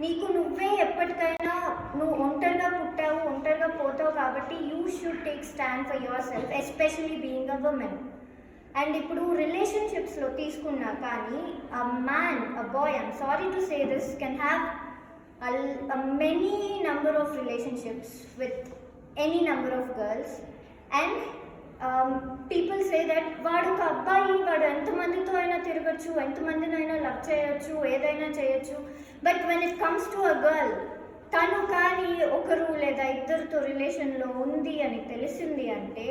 నీకు నువ్వే ఎప్పటికైనా నువ్వు ఒంటరిగా పుట్టావు, ఒంటరిగా పోతావు కాబట్టి you should take stand for yourself, especially being a woman. And ఇప్పుడు రిలేషన్షిప్స్లో తీసుకున్నా కానీ a man, a boy, I'm sorry to say this, can have many number of relationships with any number of girls, and people say that వాడు ఒక అబ్బాయి, వాడు ఎంతమందితో అయినా తిరగచ్చు, ఎంతమందినైనా లవ్ చేయొచ్చు, ఏదైనా చేయొచ్చు. But when it comes to a girl, తను కానీ ఒకరు లేదా ఇద్దరితో రిలేషన్లో ఉంది అని తెలిసింది అంటే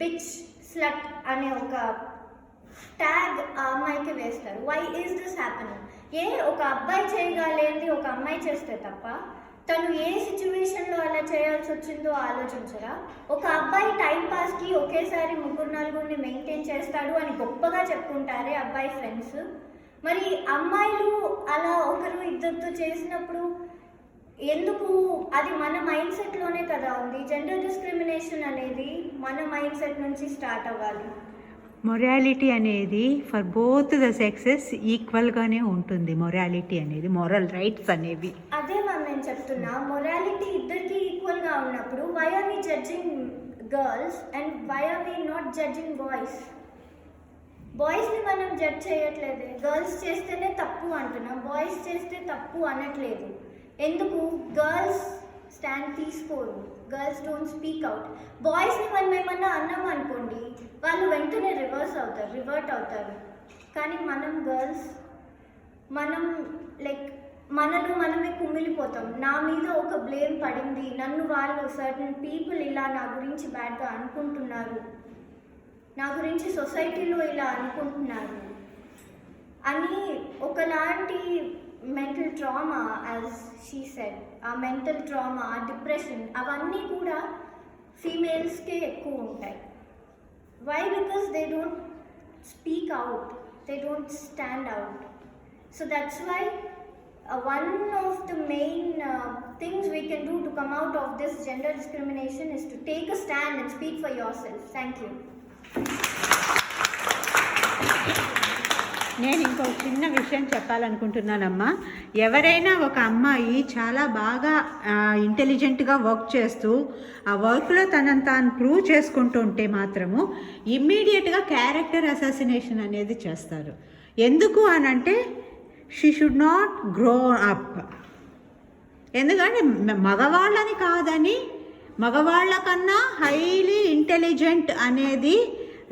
బిచ్, స్లట్ అనే ఒక ట్యాగ్ ఆ అమ్మాయికి వేస్తారు. Why is this happening? ఒక అబ్బాయి చేయగలేంది ఒక అమ్మాయి చేస్తే తప్ప తను ఏ సిచ్యువేషన్లో అలా చేయాల్సి వచ్చిందో ఆలోచించరా? ఒక అబ్బాయి టైంపాస్కి ఒకేసారి 3-4 మెయింటైన్ చేస్తాడు అని గొప్పగా చెప్పుకుంటారే అబ్బాయి ఫ్రెండ్స్. మరి అమ్మాయిలు అలా ఒకరు ఇద్దరితో చేసినప్పుడు ఎందుకు? అది మన మైండ్ సెట్లోనే కదా ఉంది. జెండర్ డిస్క్రిమినేషన్ అనేది మన మైండ్ సెట్ నుంచి స్టార్ట్ అవ్వాలి. మొరాలిటీ అనేది ఫర్ బోత్ ద సెక్సెస్ ఈక్వల్గానే ఉంటుంది. మొరాలిటీ అనేది, మోరల్ రైట్స్ అనేవి. అదే మ్యామ్ నేను చెప్తున్నా, మొరాలిటీ ఇద్దరికి ఈక్వల్గా ఉన్నప్పుడు why are we judging girls and why are we not judging boys? బాయ్స్ని మనం జడ్జ్ చేయట్లేదు. గర్ల్స్ చేస్తేనే తప్పు అంటున్నాం, బాయ్స్ చేస్తే తప్పు అనట్లేదు. ఎందుకు? గర్ల్స్ స్టాండ్ తీసుకోరు, గర్ల్స్ డోంట్ స్పీక్ అవుట్. బాయ్స్ని మనం ఏమన్నా అన్నాం అనుకోండి, వాళ్ళు వెంటనే రివర్ట్ అవుతారు. కానీ మనం గర్ల్స్, మనం లైక్ మనలో మనమే కుమిలిపోతాం. నా మీద ఒక బ్లేమ్ పడింది, నన్ను వాళ్ళు సర్టన్ పీపుల్ ఇలా నా గురించి బ్యాడ్గా అనుకుంటున్నారు, నా గురించి సొసైటీలో ఇలా అనుకుంటున్నారు అని ఒకలాంటి mental trauma, as she said, ఆ మెంటల్ ట్రామా, డిప్రెషన్, అవన్నీ కూడా ఫీమేల్స్కే ఎక్కువ ఉంటాయి. Why? Because they don't speak out, they don't stand out. So that's why one of the main things we can do to come out of this gender discrimination is to take a stand and speak for yourself. Thank you. నేను ఇంకో చిన్న విషయం చెప్పాలనుకుంటున్నానమ్మా. ఎవరైనా ఒక అమ్మాయి చాలా బాగా ఇంటెలిజెంట్గా work చేస్తూ ఆ వర్క్లో తనని తాను ప్రూవ్ చేసుకుంటుంటే మాత్రము ఇమ్మీడియట్గా క్యారెక్టర్ అసాసినేషన్ అనేది చేస్తారు. ఎందుకు అనంటే she should not grow up. ఎందుకంటే మగవాళ్ళని కాదని, మగవాళ్ళ కన్నా హైలీ ఇంటెలిజెంట్ అనేది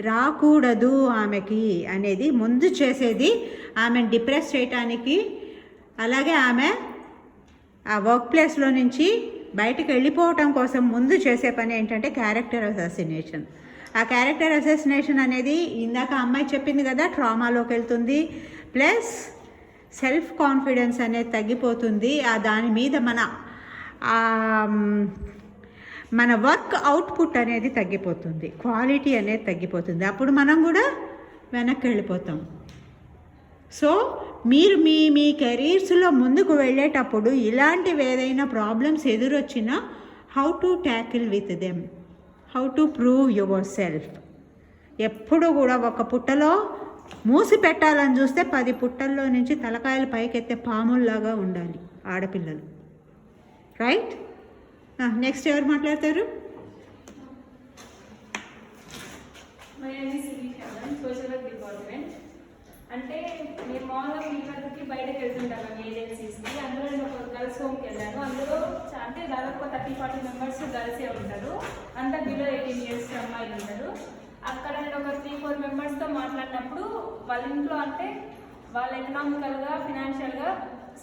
రాకూడదు ఆమెకి అనేది ముందు చేసేది ఆమెను డిప్రెస్ చేయటానికి. అలాగే ఆమె ఆ వర్క్ ప్లేస్లో నుంచి బయటకు వెళ్ళిపోవటం కోసం ముందు చేసే పని ఏంటంటే క్యారెక్టర్ అసాసినేషన్. ఆ క్యారెక్టర్ అసాసినేషన్ అనేది ఇందాక అమ్మాయి చెప్పింది కదా, ట్రామాలోకి వెళ్తుంది. ప్లస్ సెల్ఫ్ కాన్ఫిడెన్స్ అనేది తగ్గిపోతుంది. దాని మీద మన వర్క్ అవుట్పుట్ అనేది తగ్గిపోతుంది, క్వాలిటీ అనేది తగ్గిపోతుంది. అప్పుడు మనం కూడా వెనక్కి వెళ్ళిపోతాం. సో మీరు మీ కెరీర్స్లో ముందుకు వెళ్ళేటప్పుడు ఇలాంటివి ఏదైనా ప్రాబ్లమ్స్ ఎదురొచ్చినా how to tackle with them, how to prove yourself. ఎప్పుడు కూడా ఒక పుట్టలో మూసి పెట్టాలని చూస్తే 10 పుట్టల్లో నుంచి తలకాయలు పైకెత్తే పాముల్లాగా ఉండాలి ఆడపిల్లలు. రైట్? నెక్స్ట్ ఎవరు మాట్లాడతారు? అంటే నేను మామూలుగా మీ వరకు బయటకు వెళ్తుంటాను ఏజెన్సీస్కి. అందులో నేను ఒక గర్ల్స్ హోమ్కి వెళ్ళాను. అందులో అంటే దాదాపు 30-40 మెంబర్స్ గర్ల్సే ఉంటారు, అంతా బిలో 18 years అమ్మాయిలు ఉంటారు. అక్కడ నేను ఒక 3-4 మెంబర్స్తో మాట్లాడినప్పుడు వాళ్ళ ఇంట్లో అంటే వాళ్ళ ఎకనామికల్గా, ఫినాన్షియల్గా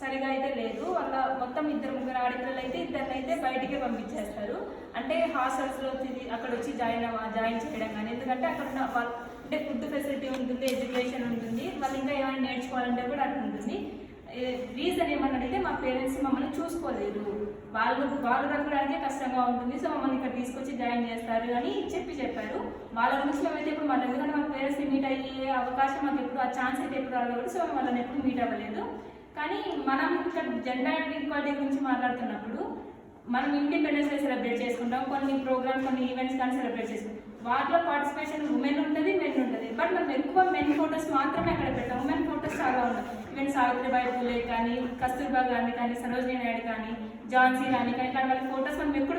సరిగా అయితే లేదు. వాళ్ళ మొత్తం 2-3 ఆడపిల్లలు అయితే ఇద్దరినైతే బయటికే పంపించేస్తారు. అంటే హాస్టల్స్లో అక్కడ వచ్చి జాయిన్ చేయడం కానీ, ఎందుకంటే అక్కడ ఉన్న వాళ్ళు అంటే ఫుడ్ ఫెసిలిటీ ఉంటుంది, ఎడ్యుకేషన్ ఉంటుంది, వాళ్ళు ఇంకా ఏమైనా నేర్చుకోవాలంటే కూడా అట్లా ఉంటుంది. రీజన్ ఏమన్నా అంటే మా పేరెంట్స్ మమ్మల్ని చూసుకోలేదు, వాళ్ళు రక్కడానికే కష్టంగా ఉంటుంది, సో మమ్మల్ని ఇక్కడ తీసుకొచ్చి జాయిన్ చేస్తారు అని చెప్పారు. వాళ్ళ గురించి మేమైతే ఇప్పుడు మన ఎందుకంటే మా పేరెంట్స్ని మీట్ అయ్యే అవకాశం మాకు ఎప్పుడు, ఆ ఛాన్స్ అయితే ఎప్పుడు రాలేదు. సో వాళ్ళని ఎప్పుడు మీట్ అవ్వలేదు. కానీ మనం ఇక్కడ జెండర్ ఈక్వాలిటీ గురించి మాట్లాడుతున్నప్పుడు మనం ఇండిపెండెన్స్ డే సెలబ్రేట్ చేసుకుంటాం, కొన్ని ప్రోగ్రామ్స్, కొన్ని ఈవెంట్స్ కానీ సెలబ్రేట్ చేసుకుంటాం. వాటిలో పార్టిసిపేషన్ ఉమెన్ ఉంటుంది, మెన్ ఉంటుంది. బట్ మనం ఎక్కువ మెన్ ఫోటోస్ మాత్రమే అక్కడ పెట్టాం, ఉమెన్ ఫోటోస్ చాలా ఉంటాయి. ఈవెన్ సావిత్రిబాయి పూలే కానీ, కస్తూర్బా గాంధీ కానీ, సరోజినీ నాయుడు కానీ, ఝాన్సీ రాణి కానీ, కానీ వాళ్ళ ఫోటోస్ మనం ఎప్పుడు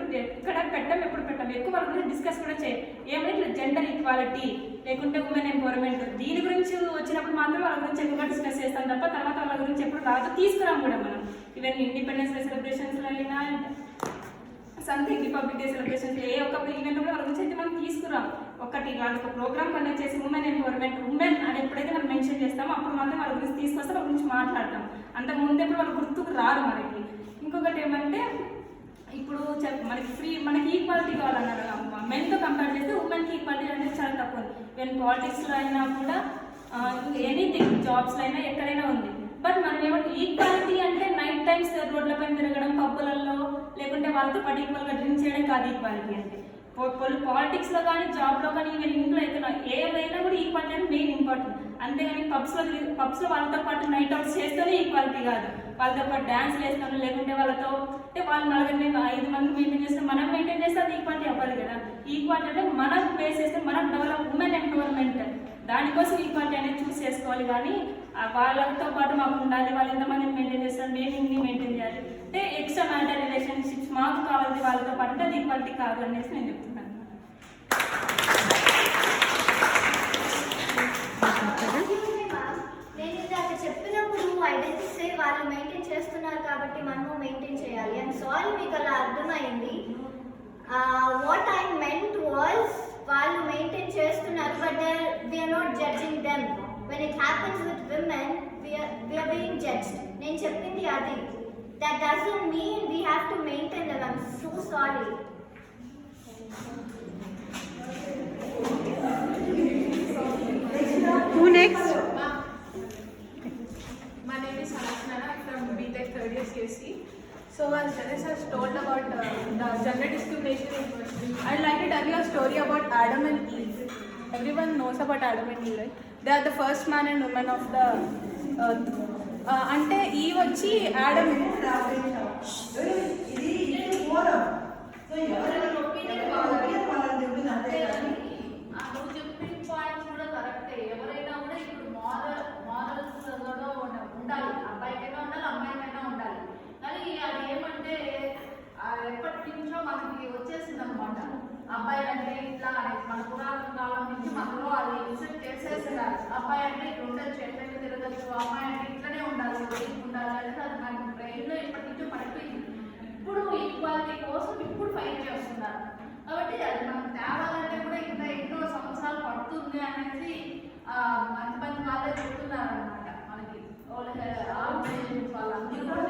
ఎప్పుడు పెట్టాం ఎక్కువ వాళ్ళ గురించి డిస్కస్ కూడా చేయం. ఏమంటే ఇట్లా జెండర్ ఈక్వాలిటీ లేకుంటే ఉమెన్ ఎంపవర్మెంట్ దీని గురించి వచ్చినప్పుడు మాత్రం వాళ్ళ గురించి ఎక్కువగా డిస్కస్ చేస్తాం తప్ప తర్వాత వాళ్ళ గురించి ఎప్పుడు రాదు తీసుకురాం కూడా మనం. ఈవెన్ ఇండిపెండెన్స్ డే సెలబ్రేషన్స్లో అయినా సంథింగ్ రిపబ్లిక్ డే సెలబ్రేషన్స్ ఏ ఒక్క ఈవెంట్ కూడా వాళ్ళ గురించి అయితే మనం తీసుకురాం. ఒకటి వాళ్ళకి ఒక ప్రోగ్రామ్ కండక్ట్ చేసి ఉమెన్ ఎంపవర్మెంట్ ఉమెన్ అని ఎప్పుడైతే మనం మెన్షన్ చేస్తామో అప్పుడు మాత్రం వాళ్ళ గురించి తీసుకొస్తే వాళ్ళ గురించి మాట్లాడతాం. అంతకు ముందు ఎప్పుడు వాళ్ళ గుర్తుకు రారు మనకి. ఇంకొకటి ఏమంటే ఇప్పుడు మనకి ఈక్వాలిటీ కావాలన్నారు, మెన్తో కంపేర్ చేస్తే ఉమెన్కి ఈక్వాలిటీ అనేది చాలా తక్కువ. ఈవెన్ పాలిటిక్స్లో అయినా కూడా ఎనీథింగ్ జాబ్స్లో అయినా ఎక్కడైనా ఉంది. బట్ మనం ఏమంటే ఈక్వాలిటీ అంటే నైట్ టైమ్స్ రోడ్ల పైన తిరగడం, పబ్బులలో లేకుంటే వాళ్ళతో పాటు ఈక్వల్గా డ్రింక్ చేయడం కాదు ఈక్వాలిటీ అంటే. పాలిటిక్స్లో కానీ జాబ్లో కానీ ఈవెన్ ఇంట్లో అయితే ఏదైనా కూడా ఈక్వాలిటీ అంటే మెయిన్ ఇంపార్టెంట్. అంతేగాని పబ్స్లో వాళ్ళతో పాటు నైట్ అవుట్స్ చేస్తేనే ఈక్వాలిటీ కాదు. వాళ్ళతో పాటు డ్యాన్స్ వేస్తాను లేకుంటే వాళ్ళతో అంటే వాళ్ళు 4-5 మంది మెయింటైన్ చేస్తే మనం మెయింటైన్ చేస్తే అది ఈక్వాలిటీ అవ్వాలి కదా. ఈక్వాలిటీ అంటే మనం బేస్ చేస్తే మనం డెవలప్ ఉమెన్ ఎంపవర్మెంట్ దానికోసం ఈక్వాలిటీ అనేది చూస్ చేసుకోవాలి. కానీ వాళ్ళతో పాటు మాకు ఉండాలి, వాళ్ళు ఎంతమంది మెయింటైన్ చేస్తారు, మేము ఇన్ని మెయింటైన్ చేయాలి అంటే ఎక్స్ట్రా మ్యాటర్ రిలేషన్షిప్స్ మాకు కావాలి వాళ్ళతో పాటు అంటే అది ఈక్వాలిటీ కాదు అనేసి నేను చెప్తున్నాను. నేను ఇందాక చెప్పినప్పుడు ఐడెంటిటీ వాళ్ళు మెయింటైన్ చేస్తున్నారు కాబట్టి మనము మెయింటైన్ చేయాలి అని సారీ మీకు అలా అర్థమైంది. వాట్ ఐ మెంట్ వాజ్ వాళ్ళు మెయింటైన్ చేస్తున్నారు but we are not judging them. When it happens with women we are being judged. నేను చెప్పింది అది. That doesn't mean we have to maintain them. I'm so sorry. Who next? My name is Sanatana. I'm from BTech third year CSC. So as Dennis has told about the gender discrimination, I'd like to tell you a story about Adam and Eve. Everyone knows about Adam and Eve, right? They are the first man and woman of the earth. అంటే Eve వచ్చి Adam ఉండాలి. అబ్బాయికైనా ఉండాలి, అమ్మాయికైనా ఉండాలి. కానీ అది ఏమంటే ఎప్పటి నుంచో మనకి వచ్చేసింది అనమాట. అబ్బాయి అంటే ఇట్లా మన పురాతన కాలం నుంచి మనలో అది ఇన్సెప్ట్ చేసేస్తున్నారు. అబ్బాయి అంటే ఇట్లా ఉండదు, చేతులకి తిరగచ్చు, అమ్మాయి అంటే ఇట్లనే ఉండాలి, ఉండాలి అనేది అది మన బ్రెయిన్లో ఎప్పటి నుంచో పడిపోయింది. ఇప్పుడు ఈక్వాలిటీ కోసం ఇప్పుడు ఫైట్ చేస్తున్నారు. కాబట్టి అది మనకు తేవాలంటే కూడా ఇంకా ఎన్నో సంవత్సరాలు పడుతుంది అనేది మంచి వాళ్ళే చెప్తున్నారు అనమాట. మనకి వాళ్ళందరూ కూడా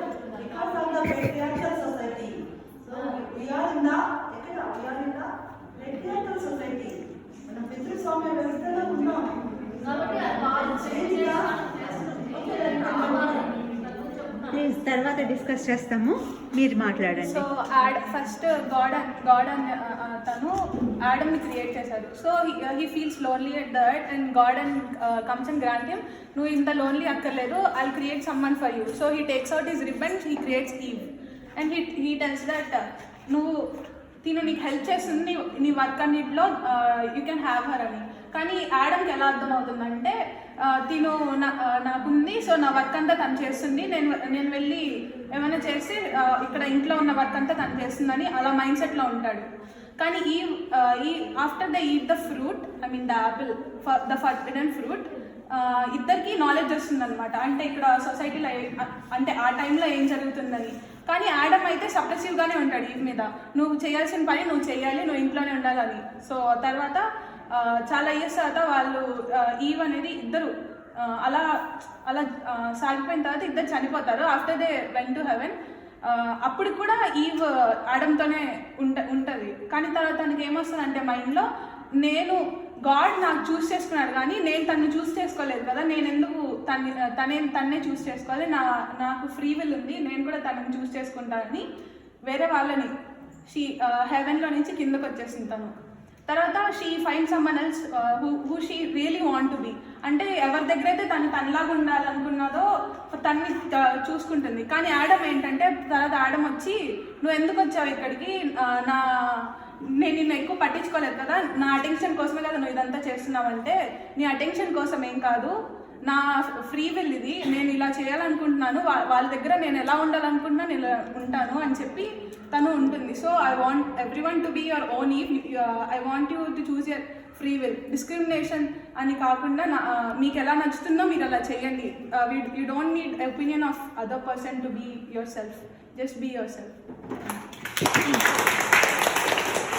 ప్లీజ్ తర్వాత డిస్కస్ చేస్తాము, మీరు మాట్లాడండి. సో ఫస్ట్ గాడ్ అని తను ఆడమ్ని క్రియేట్ చేశారు. So he feels lonely at that and God and comes and grant him, నువ్వు ఇంత లోన్లీ అక్కర్లేదు, I'll create someone for you. So he takes out his ribbon, he creates eve and he tells that నువ్వు తిను నీకు help చేస్తుంది నీ work అన్నింటిలో, you can have her అని. కానీ ఆడమ్కి ఎలా అర్థం అవుతుందంటే తిను నాకుంది, సో నా వర్క్ అంతా తను చేస్తుంది, నేను వెళ్ళి ఏమైనా చేసి ఇక్కడ ఇంట్లో ఉన్న వర్క్ అంతా తను చేస్తుందని అలా మైండ్ సెట్లో ఉంటాడు. కానీ ఈ after the eat the fruit, I mean the Apple, the forbidden fruit, ఇద్దరికి నాలెడ్జ్ వస్తుంది అనమాట. అంటే ఇక్కడ సొసైటీలో అంటే ఆ టైంలో ఏం జరుగుతుందని. కానీ ఆడమ్ అయితే సప్రెసివ్గానే ఉంటాడు ఈవ్ మీద, నువ్వు చేయాల్సిన పని నువ్వు చేయాలి, నువ్వు ఇంట్లోనే ఉండాలని. సో తర్వాత చాలా ఇయర్స్ తర్వాత వాళ్ళు ఈవ్ అనేది ఇద్దరు అలా అలా సాగిపోయిన తర్వాత ఇద్దరు చనిపోతారు. After they went to heaven. అప్పుడు కూడా ఈవ్ ఆడమ్తోనే ఉంటుంది. కానీ తర్వాత తనకి ఏమొస్తుంది అంటే మైండ్లో, నేను గాడ్ నాకు చూస్ చేసుకున్నాడు కానీ నేను తను చూస్ చేసుకోలేదు కదా, నేను ఎందుకు తన్నే చూస్ చేసుకోవాలి, నాకు ఫ్రీ విల్ ఉంది, నేను కూడా తనని చూస్ చేసుకుంటానని వేరే వాళ్ళని హెవెన్లో నుంచి కిందకు వచ్చేసింది తను. తర్వాత she find someone else who she really want to be. అంటే ఎవరి దగ్గర అయితే తనలాగా ఉండాలనుకున్నదో తన్ని చూసుకుంటుంది. కానీ ఆడమ్ ఏంటంటే తర్వాత ఆడమ్ వచ్చి, నువ్వు ఎందుకు వచ్చావు ఇక్కడికి, నేను నిన్ను ఎక్కువ పట్టించుకోలేదు కదా, నా అటెన్షన్ కోసమే కదా నువ్వు ఇదంతా చేస్తున్నావంటే, నీ అటెన్షన్ కోసం ఏం కాదు, నా ఫ్రీ విల్ ఇది, నేను ఇలా చేయాలనుకుంటున్నాను, వాళ్ళ దగ్గర నేను ఎలా ఉండాలనుకుంటున్నా నేను ఇలా ఉంటాను అని చెప్పి తను ఉంటుంది. So I want everyone to be your own eve. I want you to choose your free will. Discrimination అని కాకుండా మీకు ఎలా నచ్చుతుందో మీరు అలా చేయండి. You don't need opinion of other person to be yourself. Just be yourself.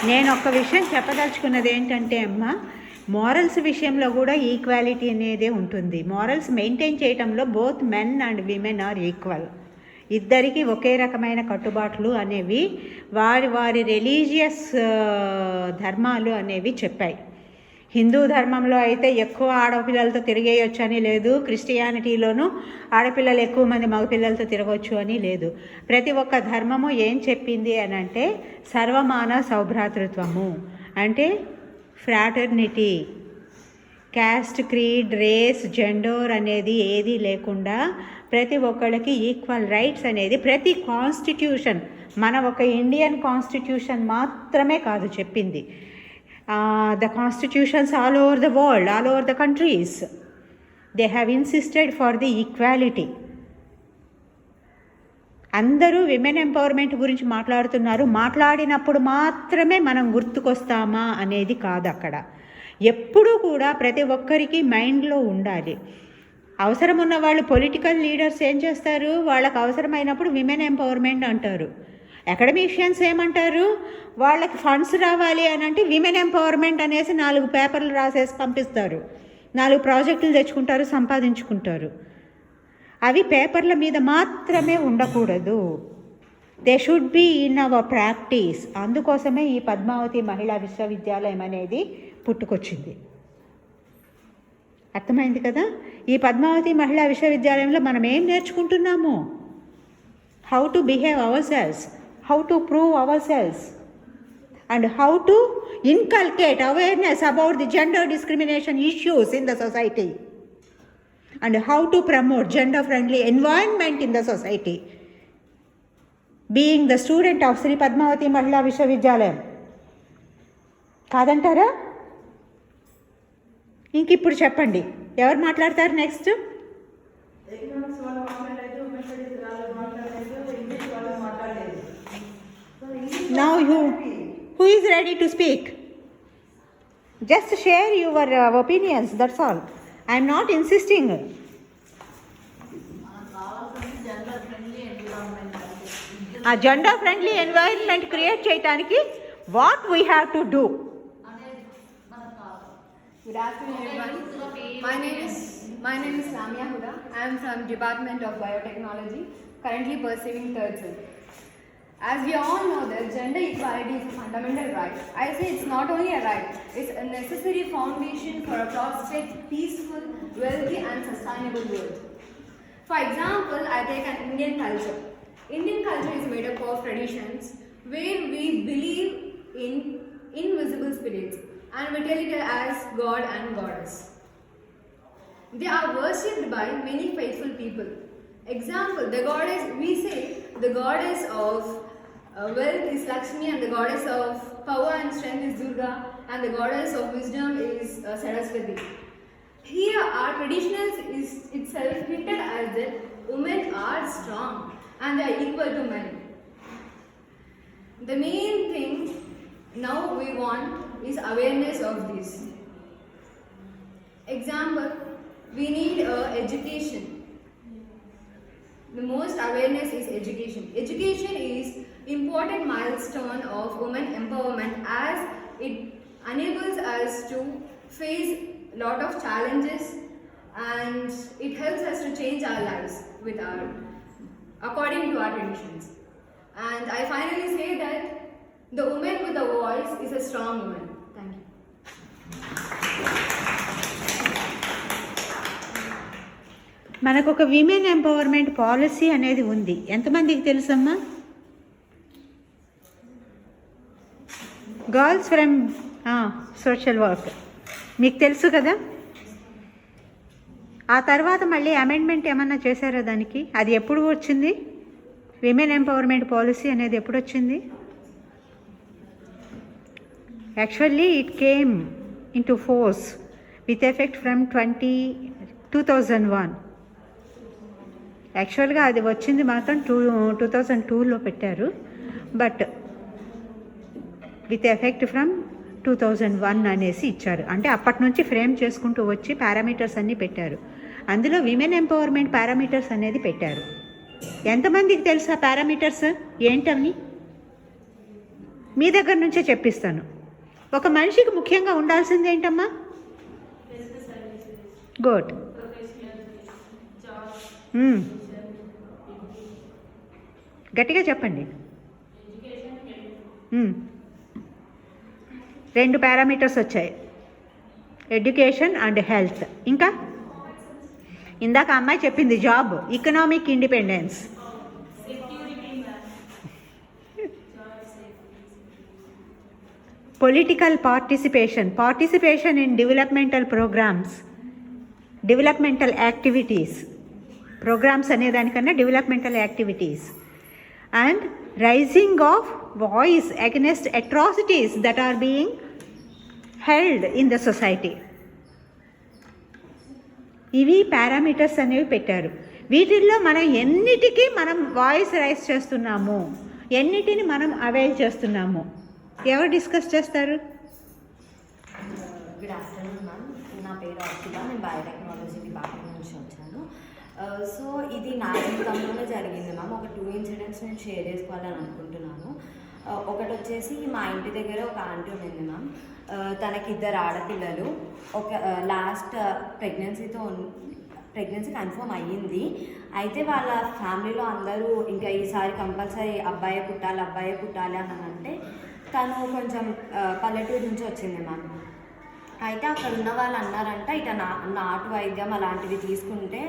నేను ఒక విషయం చెప్పదలుచుకున్నది ఏంటంటే అమ్మ, మారల్స్ విషయంలో కూడా ఈక్వాలిటీ అనేదే ఉంటుంది. మారల్స్ మెయింటైన్ చేయటంలో both men and women are equal. ఇద్దరికి ఒకే రకమైన కట్టుబాట్లు అనేవి వారి వారి రిలీజియస్ ధర్మాలు అనేవి చెప్పాయి. హిందూ ధర్మంలో అయితే ఎక్కువ ఆడపిల్లలతో తిరిగేయొచ్చు అని లేదు, క్రిస్టియానిటీలోనూ ఆడపిల్లలు ఎక్కువ మంది మగపిల్లలతో తిరగవచ్చు అని లేదు. ప్రతి ఒక్క ధర్మము ఏం చెప్పింది అని అంటే సర్వమాన సౌభ్రాతృత్వము, అంటే fraternity, caste, creed, race, gender అనేది ఏది లేకుండా ప్రతి ఒక్కళ్ళకి ఈక్వల్ రైట్స్ అనేది ప్రతి కాన్స్టిట్యూషన్, మన ఒక ఇండియన్ కాన్స్టిట్యూషన్ మాత్రమే కాదు చెప్పింది. The constitutions all over the world, all over the countries, they have insisted for the equality. అందరూ విమెన్ ఎంపవర్మెంట్ గురించి మాట్లాడుతున్నారు. మాట్లాడినప్పుడు మాత్రమే మనం గుర్తుకొస్తామా అనేది కాదు. అక్కడ ఎప్పుడూ కూడా ప్రతి ఒక్కరికి మైండ్లో ఉండాలి. అవసరం ఉన్న వాళ్ళు పొలిటికల్ లీడర్స్ ఏం చేస్తారు, వాళ్ళకు అవసరమైనప్పుడు విమెన్ ఎంపవర్మెంట్ అంటారు. అకాడమిషియన్స్ ఏమంటారు, వాళ్ళకి ఫండ్స్ రావాలి అని అంటే విమెన్ ఎంపవర్మెంట్ అనేసి 4 పేపర్లు రాసేసి పంపిస్తారు, 4 ప్రాజెక్టులు తెచ్చుకుంటారు, సంపాదించుకుంటారు. అవి పేపర్ల మీద మాత్రమే ఉండకూడదు. They should be in our practice. అందుకోసమే ఈ పద్మావతి మహిళా విశ్వవిద్యాలయం అనేది పుట్టుకొచ్చింది. అర్థమైంది కదా? ఈ పద్మావతి మహిళా విశ్వవిద్యాలయంలో మనం ఏం నేర్చుకుంటున్నాము? How to behave ourselves, how to prove ourselves, and how to inculcate awareness about the gender discrimination issues in the society, and how to promote gender friendly environment in the society. Being the student of Sri Padmavati Mahila Vishwavidyalaya. కాదంటారా? ఇంక ఇప్పుడు చెప్పండి, ఎవరు మాట్లాడతారు next? Now who is ready to speak? Just share your opinions, that's all. I am not insisting. A gender friendly environment create cheyadaniki what we have to do? Good afternoon everyone. My name is Ramya Huda. I am from Department of Biotechnology, currently pursuing 3rd sem. As we all know that gender equality is a fundamental right. I say it's not only a right, it's a necessary foundation for a prosperous, peaceful, wealthy and sustainable world. For example, I take an Indian culture. Indian culture is made up of traditions where we believe in invisible spirits and we tell it as God and Goddess. They are worshipped by many faithful people. Example, the goddess, we say the goddess of wealth is Lakshmi, and the goddess of power and strength is Durga, and the goddess of wisdom is Saraswati. Here our traditions is itself hinted as that women are strong and they are equal to men. The main thing now we want is awareness of this. Example, we need education. The most awareness is education. Education is important milestone of women empowerment as it enables us to face lot of challenges and it helps us to change our lives with our according to our traditions. And I finally say that the woman with a voice is a strong woman. Thank you. మనకు ఒక women empowerment policy అనేది ఉంది. ఎంతమందికి తెలుసమ్మా? Girls from social work మీకు తెలుసు కదా. ఆ తర్వాత మళ్ళీ అమెండ్మెంట్ ఏమన్నా చేశారా దానికి? అది ఎప్పుడు వచ్చింది? విమెన్ ఎంపవర్మెంట్ పాలసీ అనేది ఎప్పుడు వచ్చింది? Actually it came in to force with effect from 2001. యాక్చువల్గా అది వచ్చింది మాత్రం 2002లో పెట్టారు, బట్ విత్ ఎఫెక్ట్ ఫ్రమ్ 2001 అనేసి ఇచ్చారు. అంటే అప్పటి నుంచి ఫ్రేమ్ చేసుకుంటూ వచ్చి పారామీటర్స్ అన్నీ పెట్టారు. అందులో విమెన్ ఎంపవర్మెంట్ పారామీటర్స్ అనేది పెట్టారు. ఎంతమందికి తెలుసా పారామీటర్స్ ఏంటని? మీ దగ్గర నుంచే చెప్పిస్తాను. ఒక మనిషికి ముఖ్యంగా ఉండాల్సింది ఏంటమ్మా? గుడ్. గట్టిగా చెప్పండి. 2 పారామీటర్స్ వచ్చాయి, ఎడ్యుకేషన్ అండ్ హెల్త్. ఇంకా ఇందాక అమ్మాయి చెప్పింది job, economic independence, political participation in developmental programmes, developmental activities. Programmes అనేదానికన్నా developmental activities. And rising of voice against atrocities that are being held in the society. ఇవి parameters అనేవి పెట్టారు. వీటిల్లో మనం ఎన్నిటికీ మనం వాయిస్ రైజ్ చేస్తున్నాము, ఎన్నిటిని మనం అవైల్ చేస్తున్నాము, ఎవరు డిస్కస్ చేస్తారు? Good afternoon ma'am. నా పేరు అఖిల, నేను బయోటెక్నాలజీ డిపార్ట్మెంట్ నుంచి వచ్చాను. సో ఇది నా జీవితంలోనే జరిగింది మ్యామ్. ఒక 2 ఇన్సిడెంట్స్ నేను షేర్ చేసుకోవాలని అనుకుంటున్నాను. ఒకటి వచ్చేసి మా ఇంటి దగ్గర ఒక ఆంటీ ఉండింది మ్యామ్. తనకి 2 ఆడపిల్లలు. ఒక లాస్ట్ ప్రెగ్నెన్సీ కన్ఫర్మ్ అయ్యింది. అయితే వాళ్ళ ఫ్యామిలీలో అందరూ ఇంకా ఈసారి కంపల్సరీ అబ్బాయే పుట్టాలి అని అంటే తను కొంచెం పల్లెటూరు నుంచి వచ్చింది మ్యామ్. అయితే అక్కడ ఉన్న వాళ్ళు అన్నారంట, ఇట నాటు వైద్యం అలాంటివి తీసుకుంటే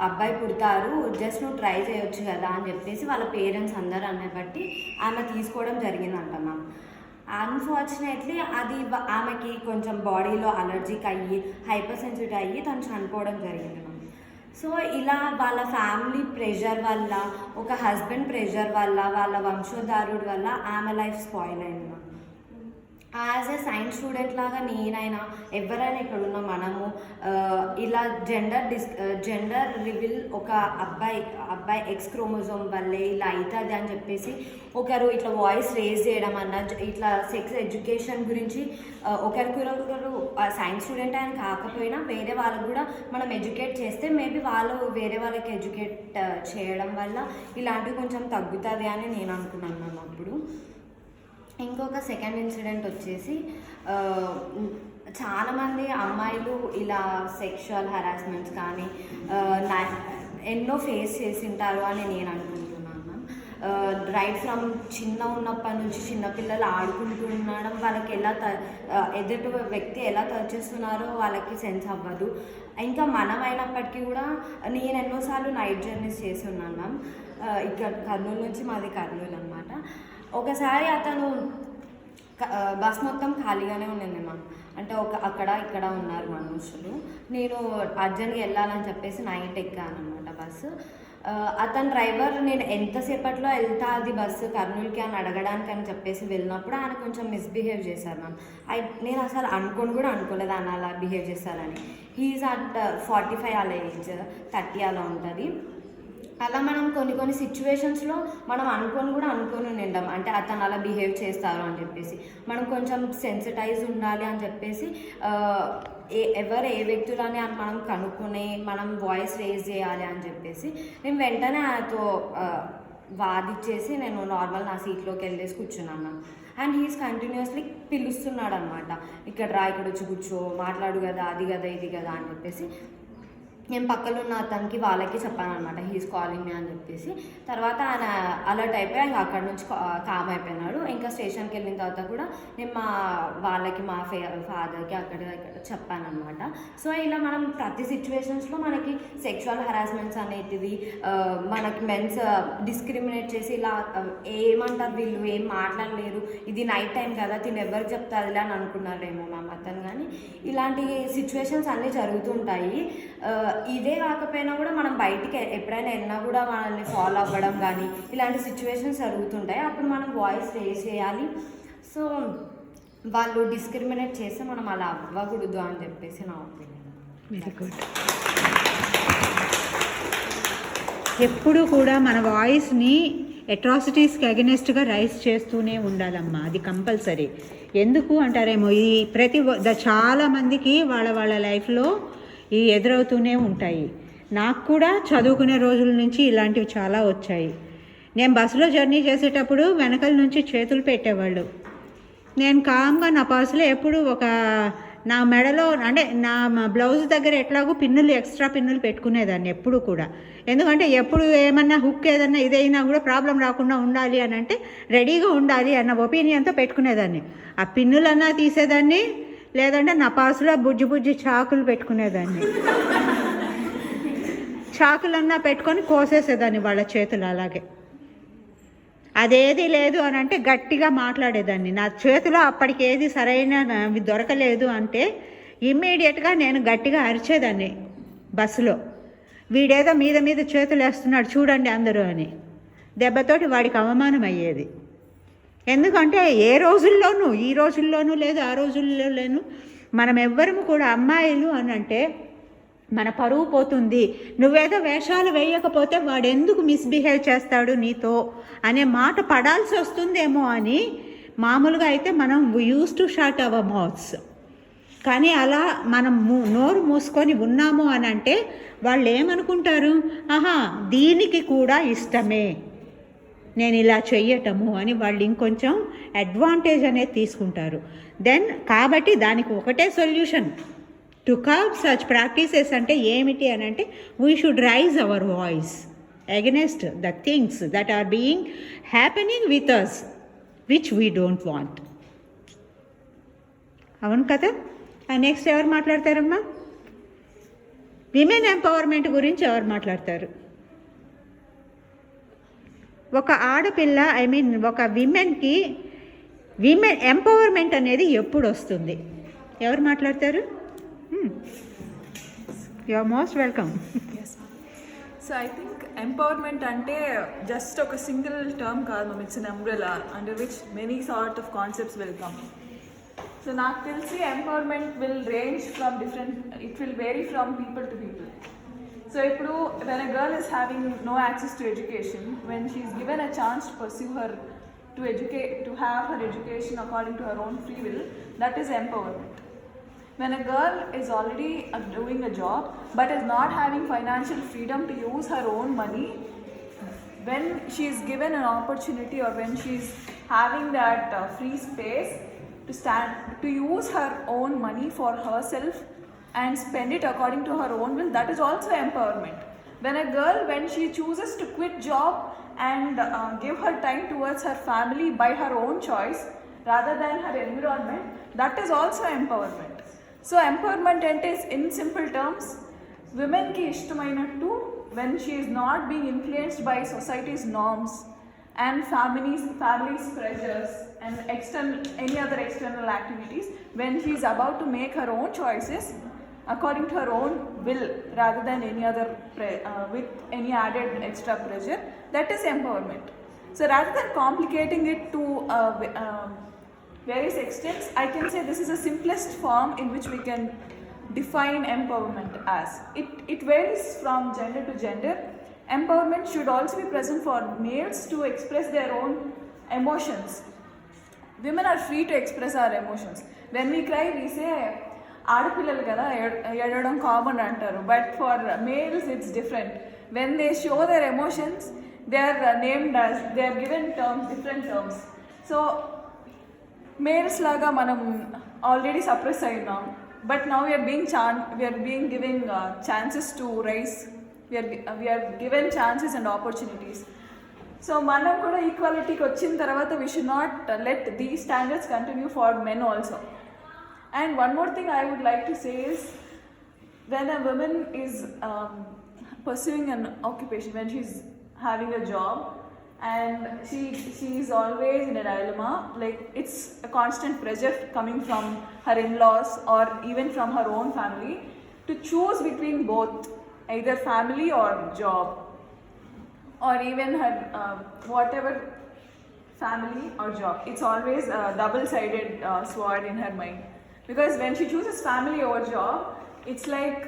అబ్బాయి పుడతారు, జస్ట్ నువ్వు ట్రై చేయొచ్చు కదా అని చెప్పేసి వాళ్ళ పేరెంట్స్ అందరూ అనే బట్టి ఆమె తీసుకోవడం జరిగిందంట మ్యామ్. అన్ఫార్చునేట్లీ అది ఆమెకి కొంచెం బాడీలో అలర్జీకి అయ్యి హైపర్ సెన్సిటివ్ అయ్యి తను చనిపోవడం జరిగింది మ్యామ్. సో ఇలా వాళ్ళ ఫ్యామిలీ ప్రెషర్ వల్ల, ఒక హస్బెండ్ ప్రెషర్ వల్ల, వాళ్ళ వంశోద్ధారుడి వల్ల ఆమె లైఫ్ స్పాయిల్ అయింది ma'am. As a science student లాగా నేనైనా ఎవరైనా ఇక్కడ ఉన్న మనము ఇలా జెండర్ రివీల్ ఒక అబ్బాయి ఎక్స్ క్రోమోజోమ్ వల్లే ఇలా అవుతుంది అని చెప్పేసి ఒకరు ఇట్లా వాయిస్ రేజ్ చేయడం అన్న, ఇట్లా సెక్స్ ఎడ్యుకేషన్ గురించి ఒకరికొకరు సైన్స్ స్టూడెంట్ అని కాకపోయినా వేరే వాళ్ళకు కూడా మనం ఎడ్యుకేట్ చేస్తే మేబీ వాళ్ళు వేరే వాళ్ళకి ఎడ్యుకేట్ చేయడం వల్ల ఇలాంటివి కొంచెం తగ్గుతుంది అని నేను అనుకున్నాను మ్యామ్. అప్పుడు ఇంకొక సెకండ్ ఇన్సిడెంట్ వచ్చేసి చాలామంది అమ్మాయిలు ఇలా సెక్షువల్ హరాస్మెంట్స్ కానీ ఎన్నో ఫేస్ చేసింటారు అని నేను అనుకుంటున్నాను మ్యామ్. రైట్ ఫ్రమ్ ఉన్నప్పటి నుంచి చిన్నపిల్లలు ఆడుకుంటుండడం వాళ్ళకి ఎలా ఎదుటి వ్యక్తి ఎలా టచ్ చేస్తున్నారో వాళ్ళకి సెన్స్ అవ్వదు. ఇంకా మనం అయినప్పటికీ కూడా నేను ఎన్నోసార్లు నైట్ జర్నీస్ చేసి ఉన్నాను మ్యామ్. ఇక్కడ కర్నూలు నుంచి, మాది కర్నూలు అనమాట. ఒకసారి అతను బస్ మొత్తం ఖాళీగానే ఉండింది మ్యామ్. అంటే అక్కడ ఇక్కడ ఉన్నారు మనుషులు. నేను అర్జెంట్గా వెళ్ళాలని చెప్పేసి నైట్ ఎక్కాను అనమాట బస్సు. అతని డ్రైవర్ నేను ఎంతసేపట్లో వెళ్తా అది బస్సు కర్నూలుకి అని అడగడానికి అని చెప్పేసి వెళ్ళినప్పుడు ఆయన కొంచెం మిస్బిహేవ్ చేశారు మ్యామ్. నేను అసలు అనుకోలేదు ఆయన అలా బిహేవ్ చేస్తారని. హీఈస్ అట్ 45 అలా ఏజ్, 30 అలా ఉంటుంది. అలా మనం కొన్ని సిచ్యువేషన్స్లో మనం అనుకొని ఉండం, అంటే అతను అలా బిహేవ్ చేస్తారు అని చెప్పేసి మనం కొంచెం సెన్సిటైజ్ ఉండాలి అని చెప్పేసి ఎవరు ఏ వ్యక్తులని అని మనం కనుక్కొని మనం వాయిస్ రేజ్ చేయాలి అని చెప్పేసి నేను వెంటనే ఆయనతో వాదిచ్చేసి నేను నార్మల్ నా సీట్లోకి వెళ్ళేసి కూర్చున్నాను. అండ్ హీస్ కంటిన్యూస్లీ పిలుస్తున్నాడు అనమాట, ఇక్కడ ఇక్కడ వచ్చి కూర్చో, మాట్లాడు కదా, అది కదా ఇది కదా అని చెప్పేసి. నేను పక్కన ఉన్న అతనికి వాళ్ళకి చెప్పాను అనమాట, హీస్ కాలింగ్ మీ అని చెప్పేసి. తర్వాత ఆయన అలర్ట్ అయిపోయి ఇంకా అక్కడ నుంచి కామ్ అయిపోయినాడు. ఇంకా స్టేషన్కి వెళ్ళిన తర్వాత కూడా నేను మా ఫాదర్కి అక్కడ చెప్పాను అనమాట. సో ఇలా మనం ప్రతి సిచ్యువేషన్స్లో మనకి సెక్షువల్ హరాస్మెంట్స్ అనేటివి, మనకి మెన్స్ డిస్క్రిమినేట్ చేసి ఇలా ఏమంటారు వీళ్ళు ఏం మాట్లాడలేరు, ఇది నైట్ టైం కదా తిని ఎవరికి చెప్తారులే అని అనుకున్నారేమో మ్యామ్ అతను. కానీ ఇలాంటి సిచ్యువేషన్స్ అన్నీ జరుగుతుంటాయి. ఇదే కాకపోయినా కూడా మనం బయటికి ఎప్పుడైనా వెళ్ళినా కూడా మనల్ని ఫాలో అవ్వడం కానీ ఇలాంటి సిచ్యువేషన్స్ జరుగుతుంటాయి. అప్పుడు మనం వాయిస్ రేజ్ చేయాలి. సో వాళ్ళు డిస్క్రిమినేట్ చేస్తే మనం అలా అవ్వకూడదు అని చెప్పేసి నా ఒపీనియన్. Very good. ఎప్పుడూ కూడా మన వాయిస్ని అట్రాసిటీస్కి అగెనెస్ట్గా రైజ్ చేస్తూనే ఉండాలమ్మా, అది కంపల్సరీ. ఎందుకు అంటారేమో, ఈ చాలామందికి వాళ్ళ లైఫ్లో ఈ ఎదురవుతూనే ఉంటాయి. నాకు కూడా చదువుకునే రోజుల నుంచి ఇలాంటివి చాలా వచ్చాయి. నేను బస్సులో జర్నీ చేసేటప్పుడు వెనకల నుంచి చేతులు పెట్టేవాళ్ళు. నేను కామ్గా నా పర్సులో ఎప్పుడు నా మెడలో అంటే నా బ్లౌజ్ దగ్గర ఎట్లాగో ఎక్స్ట్రా పిన్నులు పెట్టుకునేదాన్ని ఎప్పుడు కూడా. ఎందుకంటే ఎప్పుడు ఏమన్నా హుక్ ఏదన్నా ఇదైనా కూడా ప్రాబ్లం రాకుండా ఉండాలి అని అంటే రెడీగా ఉండాలి అన్న ఒపీనియన్తో పెట్టుకునేదాన్ని. ఆ పిన్నులన్నా తీసేదాన్ని, లేదంటే నా పర్సులో బుజ్జి చాకులు పెట్టుకునేదాన్ని. చాకులన్నా పెట్టుకొని కోసేసేదాన్ని వాళ్ళ చేతులు. అలాగే అదేది లేదు అని అంటే గట్టిగా మాట్లాడేదాన్ని. నా చేతిలో అప్పటికి ఏది సరైన దొరకలేదు అంటే ఇమ్మీడియట్గా నేను గట్టిగా అరిచేదాన్ని బస్సులో, వీడేదో మీద చేతులు వేస్తున్నాడు చూడండి అందరూ అని. దెబ్బతోటి వాడికి అవమానం అయ్యేది. ఎందుకంటే ఈ రోజుల్లోనూ లేదు, ఆ రోజుల్లో లేను, మనం ఎవ్వరము కూడా అమ్మాయిలు అని అంటే మన పరువు పోతుంది. నువ్వేదో వేషాలు వేయకపోతే వాడు ఎందుకు మిస్బిహేవ్ చేస్తాడు నీతో అనే మాట పడాల్సి వస్తుందేమో అని మామూలుగా అయితే మనం use to shut our mouths. కానీ అలా మనం నోరు మూసుకొని ఉన్నాము అని అంటే వాళ్ళు ఏమనుకుంటారు, ఆహా దీనికి కూడా ఇష్టమే నేను ఇలా చెయ్యటము అని వాళ్ళు ఇంకొంచెం అడ్వాంటేజ్ అనేది తీసుకుంటారు. కాబట్టి దానికి ఒకటే solution, to curb such practices అంటే ఏమిటి అని అంటే we should raise our voice against the things that are being happening with us which we don't want. అవును కదా. నెక్స్ట్ ఎవరు మాట్లాడతారమ్మా? విమెన్ ఎంపవర్మెంట్ గురించి ఎవరు మాట్లాడతారు? ఒక ఆడపిల్ల ఒక విమెన్ ఎంపవర్మెంట్ అనేది ఎప్పుడు వస్తుంది? ఎవరు మాట్లాడతారు? You are most welcome. So I think empowerment అంటే జస్ట్ ఒక సింగిల్ టర్మ్ కాదు ma'am, it's an umbrella under which many sort of concepts will come. So నాకు తెలిసి empowerment will range from it will vary from people to people. So ఇప్పుడు when a girl is having no access to education, when she is given a chance to pursue to have her education according to her own free will, that is empowerment. When a girl is already doing a job but is not having financial freedom to use her own money, when she is given an opportunity or when she is having that free space to use her own money for herself and spend it according to her own will, that is also empowerment. When she chooses to quit job and give her time towards her family by her own choice rather than her environment, that is also empowerment. So empowerment ante is, in simple terms, women ki ishtamayinattu when she is not being influenced by society's norms and family's pressures and any other external activities, when she is about to make her own choices according to her own will rather than any other with any added extra pressure, that is empowerment. So rather than complicating it to various extents, I can say this is the simplest form in which we can define empowerment as. It varies from gender to gender. Empowerment should also be present for males to express their own emotions. Women are free to express our emotions. When we cry, we say ఆడపిల్లలు కదా ఏడవడం common అంటారు, but for males it's different. When they show their emotions they are named as, they are given terms, different terms. So males లాగా మనం already suppress అయినాం, but now we are being giving chances to rise, we are given chances and opportunities. So మనం కూడా ఈక్వాలిటీకి వచ్చిన తర్వాత we should not let these standards continue for men also. And one more thing I would like to say is, when a woman is pursuing an occupation, when she's having a job and she is always in a dilemma, like it's a constant pressure coming from her in-laws or even from her own family to choose between both, either family or job, or even her whatever, family or job. It's always a double-sided sword in her mind. Because when she chooses family over job, it's like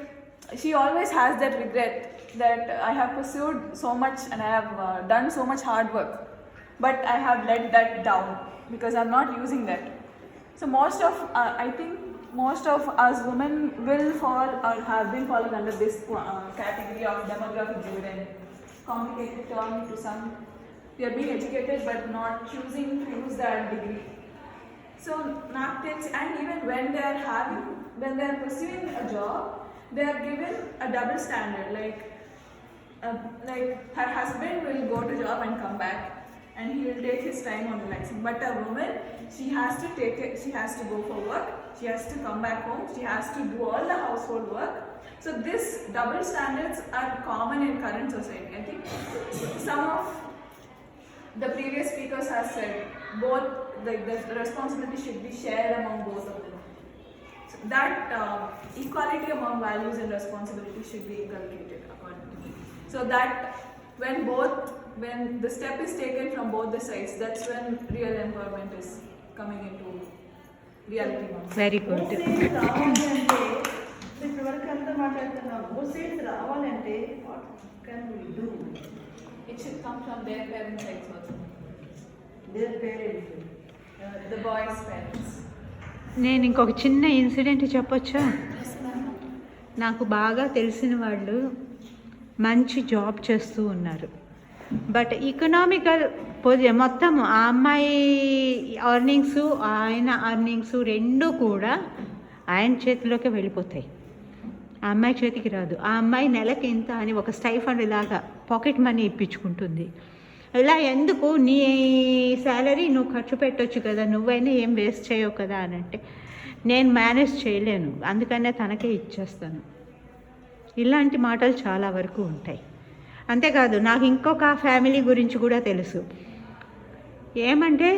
she always has that regret that I have pursued so much and I have done so much hard work, but I have let that down because I'm not using that. So I think most of us women will fall or have been falling under this category of demographic dividend. Complicated term to some. We are being educated but not choosing to use that degree. So narcotics, and even when they are pursuing a job, they are given a double standard. Like her husband will go to job and come back, and he will take his time on relaxing. But a woman, she has to go for work. She has to come back home. She has to do all the household work. So this double standards are common in current society. I think some of the previous speakers have said both the responsibility should be shared among both of them. So that equality among values and responsibility should be inculcated according to me. So that when the step is taken from both the sides, that's when real empowerment is coming into reality. Very good. ఇప్పుడు వరకు అంతా మాట్లాడుతున్నాం. ఓసైడ్స్ రావాలంటే what can we do? It should come from their parents' sides also. Their parents, The boys' parents. నేను ఇంకొక చిన్న incident చెప్పొచ్చా? నాకు బాగా తెలిసిన వాళ్ళు మంచి జాబ్ చేస్తూ ఉన్నారు, బట్ ఎకనామికల్ మొత్తం ఆ అమ్మాయి అర్నింగ్స్ ఆయన అర్నింగ్స్ రెండు కూడా ఆయన చేతిలోకి వెళ్ళిపోతాయి, ఆ అమ్మాయి చేతికి రాదు. ఆ అమ్మాయి నెలకి ఇంత అని ఒక స్టైఫండ్ లాగా పాకెట్ మనీ ఇప్పించుకుంటుంది. ఇలా ఎందుకు, నీ శాలరీ నువ్వు ఖర్చు పెట్టొచ్చు కదా, నువ్వైనా ఏం వేస్ట్ చేయవు కదా అని అంటే, నేను మేనేజ్ చేయలేను అందుకనే తనకే ఇచ్చేస్తాను. ఇలాంటి మాటలు చాలా వరకు ఉంటాయి. అంతేకాదు నాకు ఇంకొక ఫ్యామిలీ గురించి కూడా తెలుసు. ఏమంటే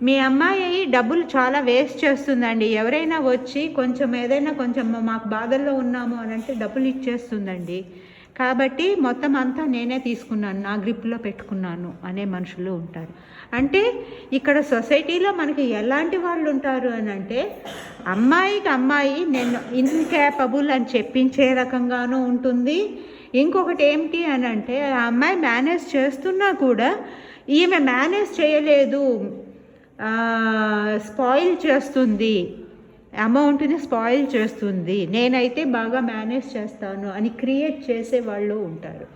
మీ అమ్మాయి డబ్బులు చాలా వేస్ట్ చేస్తుందండి, ఎవరైనా వచ్చి కొంచెం ఏదైనా కొంచెం మాకు బాధల్లో ఉన్నాము అని అంటే డబ్బులు ఇచ్చేస్తుందండి, కాబట్టి మొత్తం అంతా నేనే తీసుకున్నాను, నా గ్రిప్లో పెట్టుకున్నాను అనే మనుషులు ఉంటారు. అంటే ఇక్కడ సొసైటీలో మనకి ఎలాంటి వాళ్ళు ఉంటారు అని అంటే, అమ్మాయికి అమ్మాయి నేను ఇన్కేపబుల్ అని చెప్పించే రకంగానూ ఉంటుంది. ఇంకొకటి ఏమిటి అని అంటే, ఆ అమ్మాయి మేనేజ్ చేస్తున్నా కూడా ఈమె మేనేజ్ చేయలేదు, స్పాయిల్ చేస్తుంది, అమౌంట్ని స్పాయిల్ చేస్తుంది, నేనైతే బాగా మేనేజ్ చేస్తాను అని క్రియేట్ చేసే వాళ్ళు ఉంటారు.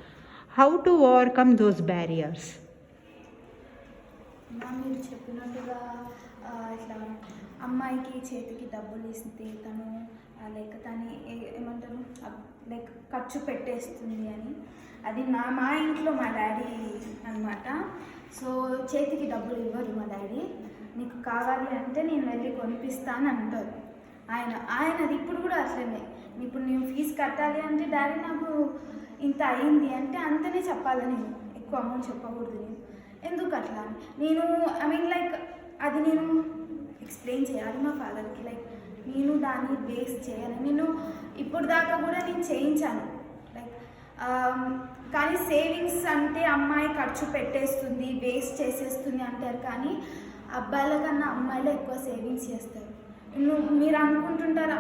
How to overcome those barriers? మీరు చెప్పినట్టుగా ఇట్లా అమ్మాయికి చేతికి డబ్బులు ఇస్తే తను లైక్ తను ఏమంటారు లైక్ ఖర్చు పెట్టేస్తుంది అని, అది మా ఇంట్లో మా డాడీ అన్నమాట. సో చేతికి డబ్బులు ఇవ్వరు మా డాడీ, నీకు కావాలి అంటే నేను వెళ్ళి కొనిపిస్తాను అంటారు ఆయనది. ఇప్పుడు కూడా అట్లనే, ఇప్పుడు నేను ఫీజు కట్టాలి అంటే డాడీ నాకు ఇంత అయింది అంటే అంతనే చెప్పాలి, నేను ఎక్కువ అమౌంట్ చెప్పకూడదు. నేను ఎందుకు అట్లా నేను లైక్ అది నేను ఎక్స్ప్లెయిన్ చేయాలి మా ఫాదర్కి, లైక్ నేను దాన్ని బేస్ చేయాలి. నేను ఇప్పుడు దాకా కూడా నేను చేయించాను లైక్, కానీ సేవింగ్స్ అంటే అమ్మాయి ఖర్చు పెట్టేస్తుంది, వేస్ట్ చేసేస్తుంది అంటారు, కానీ అబ్బాయిల కన్నా అమ్మాయిలే ఎక్కువ సేవింగ్స్ చేస్తారు. మీరు అనుకుంటుంటారు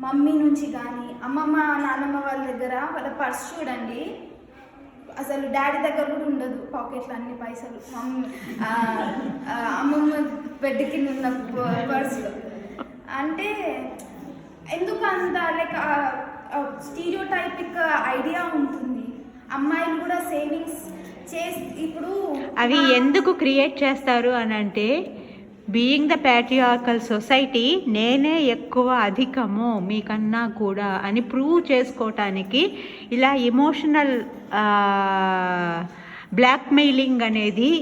మమ్మీ నుంచి కానీ అమ్మమ్మ నాన్నమ్మ వాళ్ళ దగ్గర వాళ్ళ పర్స్ చూడండి, అసలు డాడీ దగ్గర కూడా ఉండదు పాకెట్లో అన్ని పైసలు, అమ్మమ్మ బెడ్ కింద ఉన్న పర్సులో. అంటే ఎందుకు అంత లైక్ స్టీరియోటైపిక్ ఐడియా ఉంటుంది. అమ్మాయిలు కూడా సేవింగ్స్ ఇప్పుడు అవి ఎందుకు క్రియేట్ చేస్తారు అని అంటే, బీయింగ్ ద ప్యాట్రియార్కల్ సొసైటీ, నేనే ఎక్కువ అధికము మీకన్నా కూడా అని ప్రూవ్ చేసుకోవటానికి ఇలా ఎమోషనల్ బ్లాక్మెయిలింగ్ అనేది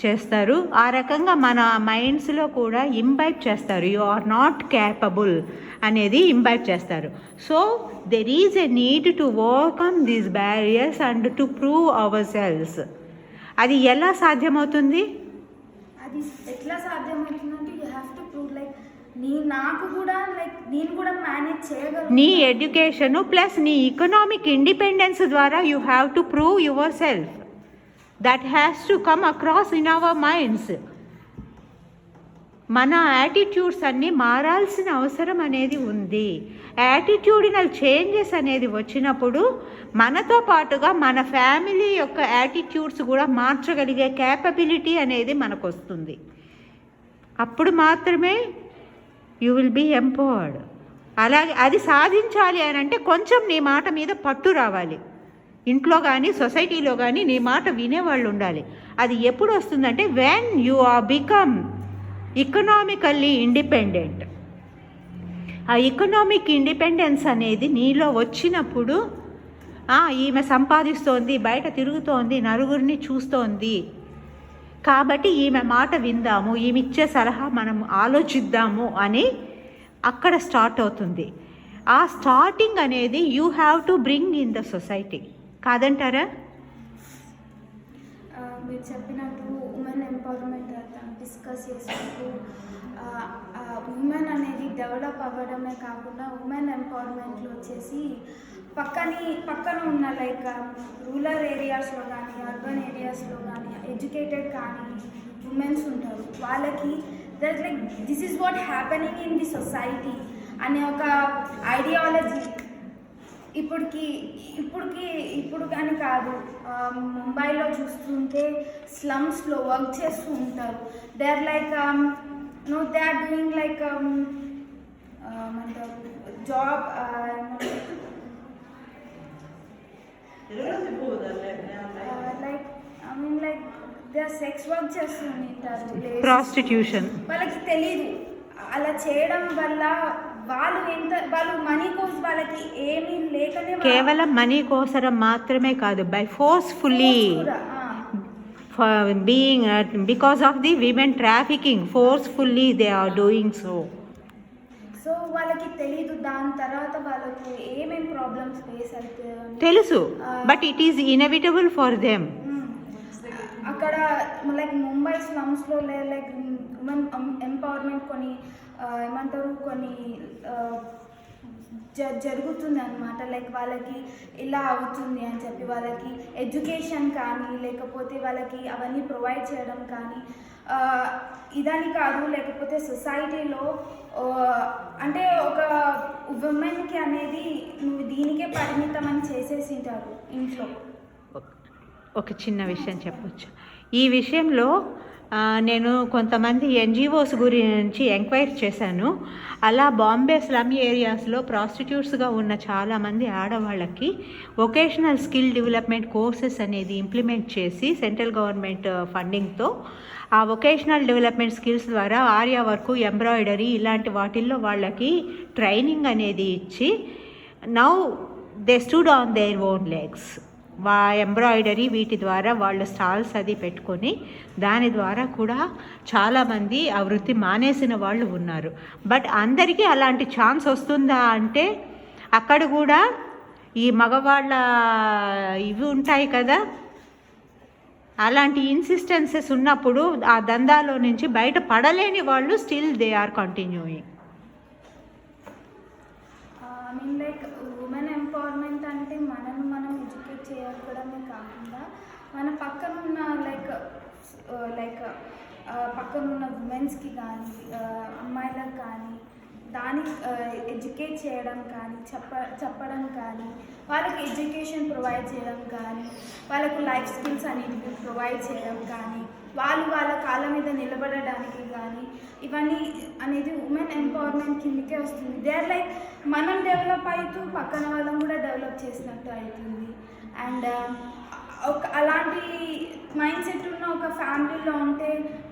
చేస్తారు. ఆ రకంగా మన మైండ్స్లో కూడా ఇంబైబ్ చేస్తారు, యు ఆర్ నాట్ క్యాపబుల్ అనేది ఇంబైబ్ చేస్తారు. So there is a need to overcome these barriers and to prove ourselves. అది ఎలా సాధ్యమవుతుంది? అది ఎట్లా సాధ్యమవుతుందంటే you have to prove like నాకు కూడా లైక్ నేను కూడా మేనేజ్ చేయగలను. నీ ఎడ్యుకేషను ప్లస్ నీ ఎకనామిక్ ఇండిపెండెన్స్ ద్వారా you have to prove yourself. That has to come across in our minds. మన యాటిట్యూడ్స్ అన్నీ మారాల్సిన అవసరం అనేది ఉంది. యాటిట్యూడినల్ చేంజెస్ అనేది వచ్చినప్పుడు మనతో పాటుగా మన ఫ్యామిలీ యొక్క యాటిట్యూడ్స్ కూడా మార్చగలిగే క్యాపబిలిటీ అనేది మనకు వస్తుంది. అప్పుడు మాత్రమే యూ విల్ బీ ఎంపవర్డ్. అలాగే అది సాధించాలి అని అంటే కొంచెం నీ మాట మీద పట్టు రావాలి. ఇంట్లో కానీ సొసైటీలో కానీ నీ మాట వినేవాళ్ళు ఉండాలి. అది ఎప్పుడు వస్తుందంటే when you are become economically independent. ఆ ఎకనామిక్ ఇండిపెండెన్స్ అనేది నీలో వచ్చినప్పుడు ఈమె సంపాదిస్తోంది, బయట తిరుగుతోంది, నలుగురిని చూస్తోంది, కాబట్టి ఈమె మాట విందాము, ఈమె ఇచ్చే సలహా మనం ఆలోచిద్దాము అని అక్కడ స్టార్ట్ అవుతుంది. ఆ స్టార్టింగ్ అనేది you have to bring in the society, కాదంటారా? మీరు చెప్పినట్టు ఉమెన్ ఎంపవర్మెంట్ డిస్కస్ చేసినప్పుడు ఉమెన్ అనేది డెవలప్ అవ్వడమే కాకుండా ఉమెన్ ఎంపవర్మెంట్లో వచ్చేసి పక్కన ఉన్న లైక్ రూరల్ ఏరియాస్లో కానీ అర్బన్ ఏరియాస్లో కానీ ఎడ్యుకేటెడ్ కానీ ఉమెన్స్ ఉంటారు. వాళ్ళకి that like this is what happening in the society అనే ఒక ఐడియాలజీ ఇప్పుడు కానీ కాదు. ముంబైలో చూస్తుంటే స్లమ్స్లో వర్క్ చేస్తూ ఉంటారు. They are like they are doing like job like like they are sex work చేస్తూ ఉంటారు. ప్రాస్టిట్యూషన్. వాళ్ళకి తెలీదు. అలా చేయడం వల్ల వాళ్ళు మనీ కోసం వాళ్ళకి ఏమీ లేకనే కేవలం మనీ కోసరం మాత్రమే కాదు, by forcefully being because of the women trafficking forcefully they are doing so వాళ్ళకి తెలీదు. దాని తర్వాత వాళ్ళకి ఏమేమి ప్రాబ్లమ్స్ ఫేస్ అయితే తెలుసు, but it is inevitable for them. అక్కడ లైక్ ముంబై స్లమ్స్లో లైక్ ఉమెన్ ఎంపవర్మెంట్ కొన్ని ఏమంటారు కొన్ని జరుగుతుంది అనమాట. లైక్ వాళ్ళకి ఇలా అవుతుంది అని చెప్పి వాళ్ళకి ఎడ్యుకేషన్ కానీ లేకపోతే వాళ్ళకి అవన్నీ ప్రొవైడ్ చేయడం కానీ ఇదని కాదు. లేకపోతే సొసైటీలో అంటే ఒక ఉమెన్కి అనేది నువ్వు దీనికే పరిమితం అని చేసేసి ఉంటారు ఇంట్లో. ఒక చిన్న విషయం చెప్పొచ్చు ఈ విషయంలో. నేను కొంతమంది ఎన్జిఓస్ గురించి ఎంక్వైరీ చేశాను. అలా బాంబే స్లమ్ ఏరియాస్లో ప్రాస్టిట్యూట్స్గా ఉన్న చాలామంది ఆడవాళ్ళకి వొకేషనల్ స్కిల్ డెవలప్మెంట్ కోర్సెస్ అనేది ఇంప్లిమెంట్ చేసి సెంట్రల్ గవర్నమెంట్ ఫండింగ్తో ఆ వొకేషనల్ డెవలప్మెంట్ స్కిల్స్ ద్వారా ఆర్యా వర్క్, ఎంబ్రాయిడరీ ఇలాంటి వాటిల్లో వాళ్ళకి ట్రైనింగ్ అనేది ఇచ్చి now they stood on their own legs. Embroidery వీటి ద్వారా వాళ్ళు స్టాల్స్ అది పెట్టుకొని దాని ద్వారా కూడా చాలామంది ఆ వృత్తి మానేసిన వాళ్ళు ఉన్నారు. బట్ అందరికీ అలాంటి ఛాన్స్ వస్తుందా అంటే అక్కడ కూడా ఈ మగవాళ్ళ ఇవి ఉంటాయి కదా, అలాంటి ఇన్సిస్టెన్సెస్ ఉన్నప్పుడు ఆ దందాలో నుంచి బయట పడలేని వాళ్ళు still they are continuing. Like women empowerment అంటే మనం ఎడ్యుకేట్ చేయడమే కాకుండా మన పక్కన ఉన్న లైక్ పక్కనున్న ఉమెన్స్కి కానీ అమ్మాయిలకు కానీ దాన్ని ఎడ్యుకేట్ చేయడం కానీ చెప్పడం కానీ వాళ్ళకి ఎడ్యుకేషన్ ప్రొవైడ్ చేయడం కానీ వాళ్ళకు లైఫ్ స్కిల్స్ అనేవి ప్రొవైడ్ చేయడం కానీ వాళ్ళ కాళ్ళ మీద నిలబడడానికి కానీ ఇవన్నీ అనేది ఉమెన్ ఎంపవర్మెంట్ కిందకే వస్తుంది. దే ఆర్ లైక్ మనం డెవలప్ అవుతూ పక్కన వాళ్ళని కూడా డెవలప్ చేసినట్టు అవుతుంది. అండ్ అలాంటి మైండ్ సెట్ ఉన్న ఒక ఫ్యామిలీలో ఉంటే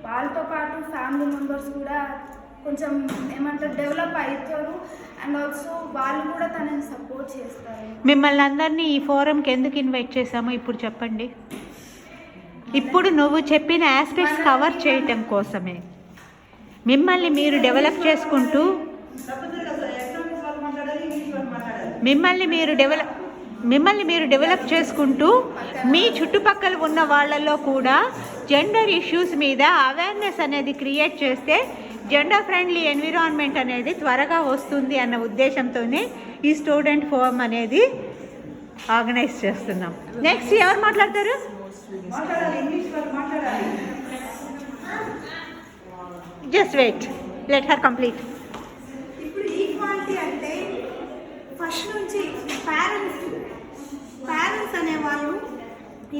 వాళ్ళతో పాటు ఫ్యామిలీ మెంబర్స్ కూడా కొంచెం ఏమంటారు డెవలప్ అవుతారు. అండ్ ఆల్సో వాళ్ళు కూడా తనని సపోర్ట్ చేస్తారు. మిమ్మల్ని అందరినీ ఈ ఫోరంకి ఎందుకు ఇన్వైట్ చేశామో ఇప్పుడు చెప్పండి. ఇప్పుడు నువ్వు చెప్పిన ఆస్పెక్ట్స్ కవర్ చేయటం కోసమే. మిమ్మల్ని మీరు డెవలప్ చేసుకుంటూ మిమ్మల్ని మీరు డెవలప్ చేసుకుంటూ మీ చుట్టుపక్కల ఉన్న వాళ్ళల్లో కూడా జెండర్ ఇష్యూస్ మీద అవేర్నెస్ అనేది క్రియేట్ చేస్తే జెండర్ ఫ్రెండ్లీ ఎన్విరాన్మెంట్ అనేది త్వరగా వస్తుంది అన్న ఉద్దేశంతోనే ఈ స్టూడెంట్ ఫోరం అనేది ఆర్గనైజ్ చేస్తున్నాం. నెక్స్ట్ ఎవరు మాట్లాడతారు? Just wait, let her complete. ఇప్పుడు ఈక్వాలిటీ అంటే ఫస్ట్ నుంచి పేరెంట్స్ అనేవాళ్ళు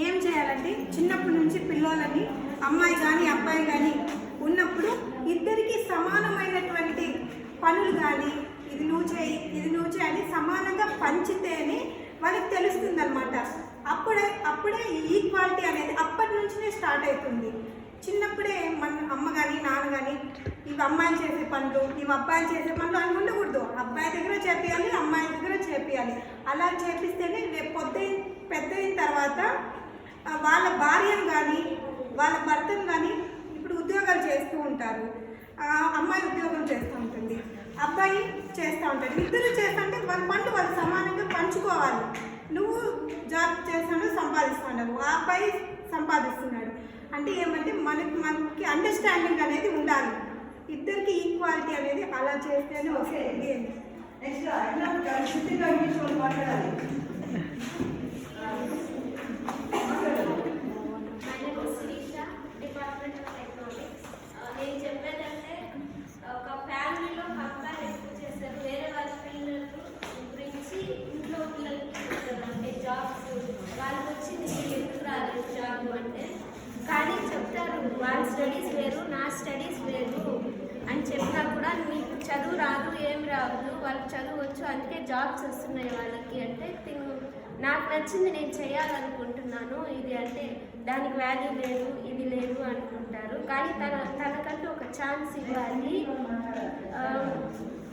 ఏం చేయాలంటే చిన్నప్పటి నుంచి పిల్లలని అమ్మాయి కానీ అబ్బాయి కానీ ఉన్నప్పుడు ఇద్దరికి సమానమైనటువంటి పనులు కానీ ఇది నువ్వు చేయి అని సమానంగా పంచితేనే వాళ్ళకి తెలుస్తుంది అనమాట. అప్పుడే ఈక్వాలిటీ అనేది అప్పటి నుంచినే స్టార్ట్ అవుతుంది. చిన్నప్పుడే మన అమ్మ కానీ నాన్న కానీ ఇవి అమ్మాయిలు చేసే పనులు ఇవి అబ్బాయిలు చేసే పనులు అని ఉండకూడదు. అబ్బాయి దగ్గర చేపియాలి, అమ్మాయి దగ్గర చేపియాలి. అలా చేపిస్తేనే రేపు పెద్ద అయిన తర్వాత వాళ్ళ భార్యను కానీ వాళ్ళ భర్తను కానీ ఇప్పుడు ఉద్యోగాలు చేస్తూ ఉంటారు. అమ్మాయి ఉద్యోగం చేస్తూ ఉంటుంది, అబ్బాయి చేస్తూ ఉంటాడు. ఇద్దరు చేస్తుంటే వాళ్ళ పనులు వాళ్ళు సమానంగా పంచుకోవాలి. నువ్వు జాబ్ చేస్తాను సంపాదిస్తున్నావు, ఆ అబ్బాయి సంపాదిస్తున్నాడు అంటే ఏమంటే మనకి అండర్స్టాండింగ్ అనేది ఉండాలి. ఇద్దరికి ఈక్వాలిటీ అనేది అలా చేస్తేనే వస్తుంది. నెక్స్ట్ అట్లా శుద్ధిగా ఇంగ్లీష్ మాట్లాడాలి. నేను చెప్పేదంటే ఒక ఫ్యామిలీలో అబ్బాయి ఎక్కువ చేస్తారు, వేరే వాళ్ళ పిల్లలు గురించి ఇంట్లో పిల్లలకి చెప్తారు. అంటే జాబ్స్ వాళ్ళకి వచ్చింది వీళ్ళు ఎందుకు రాలేదు జాబ్ అంటే, కానీ చెప్తారు వాళ్ళ స్టడీస్ వేరు నా స్టడీస్ వేరు అని చెప్పినా కూడా నీకు చదువు రాదు ఏం రాదు, వాళ్ళకి చదువు వచ్చు అందుకే జాబ్స్ వస్తున్నాయి వాళ్ళకి అంటే నాకు నచ్చింది నేను చేయాలనుకుంటున్నాను ఇది అంటే దానికి వాల్యూ లేదు ఇది లేదు అనుకుంటారు. కానీ తనకంటూ ఒక ఛాన్స్ ఇవ్వాలి.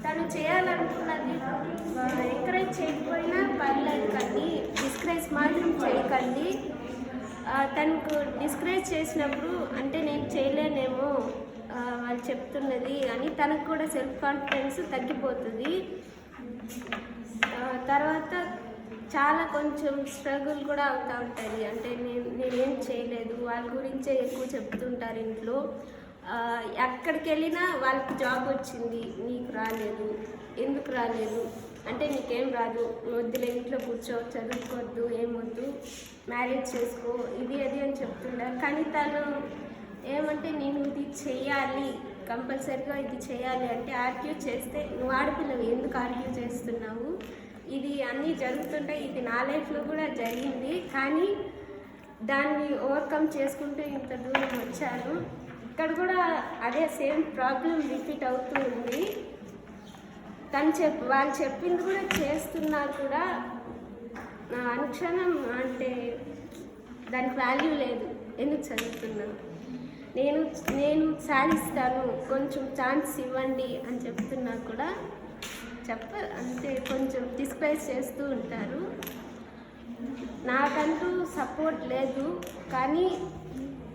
తను చేయాలనుకున్నది ఎంకరేజ్ చేయకపోయినా పర్లేదు కానీ డిస్కరేజ్ మాత్రం చేయకండి. తనకు డిస్కరేజ్ చేసినప్పుడు అంటే నేను చేయలేనేమో వాళ్ళు చెప్తున్నది అని తనకు కూడా సెల్ఫ్ కాన్ఫిడెన్స్ తగ్గిపోతుంది. తర్వాత చాలా కొంచెం స్ట్రగుల్ కూడా అవుతూ ఉంటుంది. అంటే నేనేం చేయలేదు వాళ్ళ గురించే ఎక్కువ చెప్తుంటారు ఇంట్లో. ఎక్కడికి వెళ్ళినా వాళ్ళకి జాబ్ వచ్చింది నీకు రాలేదు, ఎందుకు రాలేదు అంటే నీకేం రాదు, వద్దులే ఇంట్లో కూర్చో చదువుకోవద్దు ఏమొద్దు మ్యారేజ్ చేసుకో ఇది అది అని చెప్తుంటారు. కానీ తను ఏమంటే నేను ఇది చెయ్యాలి కంపల్సరీగా ఇది చేయాలి అంటే ఆర్గ్యూ చేస్తే నువ్వు ఆడపిల్లవి ఎందుకు ఆర్గ్యూ చేస్తున్నావు, ఇది అన్నీ జరుగుతుంటాయి, ఇది నా లైఫ్లో కూడా జరిగింది కానీ దాన్ని ఓవర్కమ్ చేసుకుంటూ ఇంత దూరం వచ్చాను. ఇక్కడ కూడా అదే సేమ్ ప్రాబ్లం రిపీట్ అవుతూ ఉంది. వాళ్ళు చెప్పింది కూడా చేస్తున్నా కూడా అనుక్షణం అంటే దానికి వాల్యూ లేదు, ఎందుకు చదువుతున్నాను నేను సాధిస్తాను కొంచెం ఛాన్స్ ఇవ్వండి అని చెప్తున్నా కూడా అంతే కొంచెం డిస్కరేజ్ చేస్తూ ఉంటారు. నాకంటూ సపోర్ట్ లేదు కానీ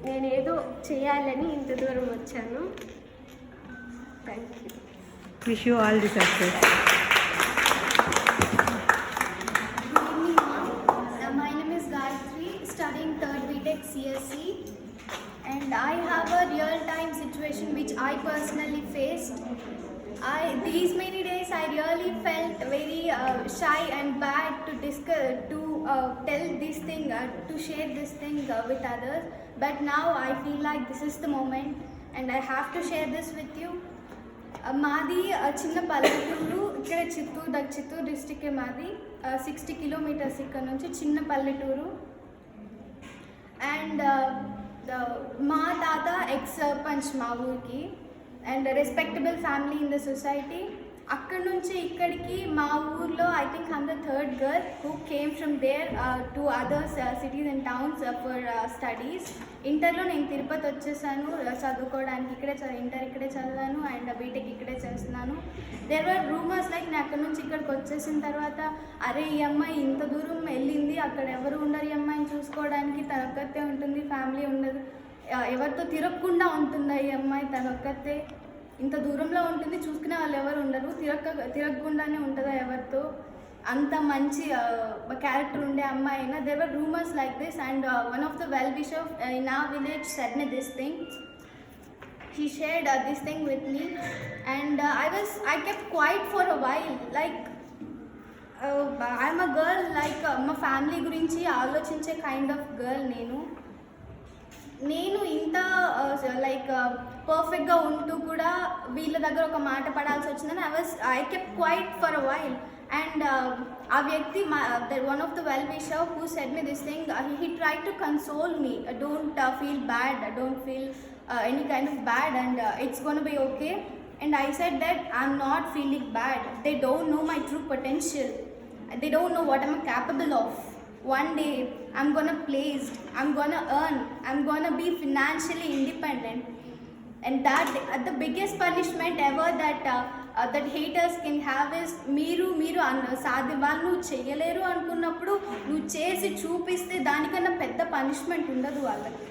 నేను ఏదో చేయాలని ఇంత దూరం వచ్చాను. Thank you. Wish you all the success. My name is Gayatri, studying 3rd BTech CSE, and I have a real-time situation which I personally faced. These many days I really felt very shy and bad to tell this thing, to share this thing with others. But now I feel like this is the moment, and I have to share this with you. మాది చిన్న పల్లెటూరు, ఇక్కడ Chittoor district. మాది 60 kilometres ఇక్కడ నుంచి చిన్న పల్లెటూరు. And మా తాత ఎక్స్ సర్పంచ్ మా ఊరికి, and respectable family in the society. అక్కడ నుంచి ఇక్కడికి మా ఊర్లో I think I'm the 3rd girl who came from there to others cities and towns for studies. ఇంటర్లో నేను తిరుపతి వచ్చేసాను చదువుకోవడానికి. ఇంటర్ ఇక్కడే చదివాను అండ్ బీటెక్ ఇక్కడే చేస్తున్నాను. దేర్ వర్ రూమర్స్ లైక్ నేను అక్కడ నుంచి ఇక్కడికి వచ్చేసిన తర్వాత అరే ఈ అమ్మాయి ఇంత దూరం వెళ్ళింది, అక్కడ ఎవరు ఉండరు ఈ అమ్మాయిని చూసుకోవడానికి, తన ఒక్కతే ఉంటుంది, ఫ్యామిలీ ఉండదు, ఎవరితో తిరగకుండా ఉంటుందా ఈ అమ్మాయి, తన ఒక్కతే ఇంత దూరంలో ఉంటుంది, చూసుకునే వాళ్ళు ఎవరు ఉండరు, తిరగకుండానే ఉంటుందా ఎవరితో, అంత మంచి క్యారెక్టర్ ఉండే అమ్మాయి అయినా. There were rumours like this and one of the well wisher in our village said me this thing. He shared this thing with me and I kept quiet for a while, like I'm a girl, like మా family గురించి ఆలోచించే kind of girl. నేను ఇంత like పర్ఫెక్ట్గా ఉంటూ కూడా వీళ్ళ దగ్గర ఒక మాట పడాల్సి వచ్చిందని I kept quiet for a while. And ఆ వ్యక్తి one of the well wisher who said me this thing, he tried to console me, don't feel bad, don't feel any kind of bad, and it's going to be okay. And I said that I'm not feeling bad. They don't know my true potential. They don't know what I'm capable of. One day I'm gonna place, I'm gonna earn, I'm gonna be financially independent. And that the biggest punishment ever that haters can have is మీరు సాధ్యం వాళ్ళు నువ్వు చెయ్యలేరు అనుకున్నప్పుడు నువ్వు చేసి చూపిస్తే దానికన్నా పెద్ద పనిష్మెంట్ ఉండదు వాళ్ళకి.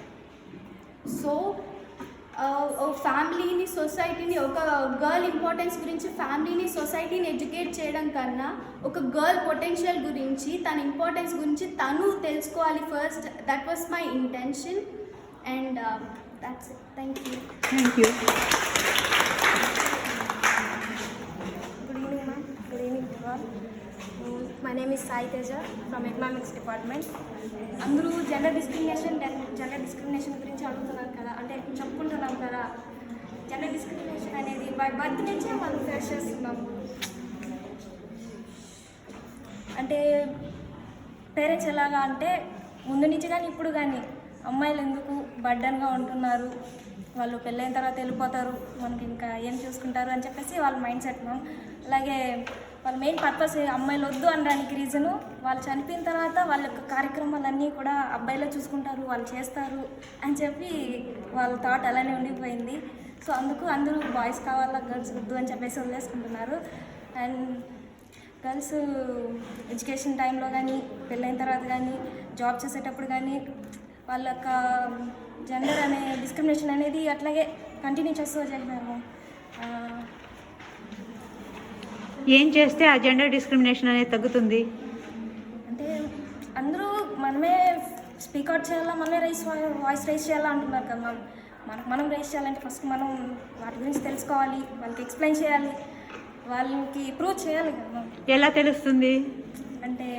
సో ఫ్యామిలీని, సొసైటీని, ఒక గర్ల్ ఇంపార్టెన్స్ గురించి ఫ్యామిలీని, సొసైటీని ఎడ్యుకేట్ చేయడం కన్నా ఒక గర్ల్ పొటెన్షియల్ గురించి, తన ఇంపార్టెన్స్ గురించి తను తెలుసుకోవాలి first. That was my intention and that's it. Thank you. Thank you. Good evening, ma'am. Good evening to all. My name is Sai Teja from Economics Department. అందరూ gender discrimination గురించి అడుగుతున్నారు కదా, అంటే చెప్పుకుంటున్నాం కదా. జెండర్ డిస్క్రిమినేషన్ అనేది by birth నుంచే మనం ఫేస్ చేస్తున్నాం. అంటే పేరెంట్స్ ఎలాగా అంటే ముందు నుంచి కానీ ఇప్పుడు కానీ అమ్మాయిలు ఎందుకు బర్డన్గా ఉంటున్నారు, వాళ్ళు పెళ్ళైన తర్వాత వెళ్ళిపోతారు, మనకి ఇంకా ఏం చూసుకుంటారు అని చెప్పేసి వాళ్ళ మైండ్ సెట్ మ్యామ్. అలాగే వాళ్ళ మెయిన్ పర్పస్ అమ్మాయిలు వద్దు అనడానికి రీజను వాళ్ళు చనిపోయిన తర్వాత వాళ్ళ యొక్క కార్యక్రమాలన్నీ కూడా అబ్బాయిలే చూసుకుంటారు, వాళ్ళు చేస్తారు అని చెప్పి వాళ్ళ థాట్ అలానే ఉండిపోయింది. సో అందుకు అందరూ బాయ్స్ కావాలా గర్ల్స్ వద్దు అని చెప్పేసి వదిలేసుకుంటున్నారు. అండ్ గర్ల్స్ ఎడ్యుకేషన్ టైంలో కానీ పెళ్ళైన తర్వాత కానీ జాబ్ చేసేటప్పుడు కానీ వాళ్ళ యొక్క జెండర్ అనే డిస్క్రిమినేషన్ అనేది అట్లాగే కంటిన్యూ చేస్తూ చేసినాము. ఏం చేస్తే ఆ జెండర్ డిస్క్రిమినేషన్ అనేది తగ్గుతుంది? అంటే అందరూ మనమే స్పీక్అవుట్ చేయాలా, మనమే వాయిస్ రైజ్ చేయాలా అంటున్నారు కదా మ్యామ్. మనం రైజ్ చేయాలంటే ఫస్ట్ మనం వాటి గురించి తెలుసుకోవాలి, వాళ్ళకి ఎక్స్ప్లెయిన్ చేయాలి, వాళ్ళకి ప్రూవ్ చేయాలి కదా మ్యామ్. ఎలా తెలుస్తుంది? అంటే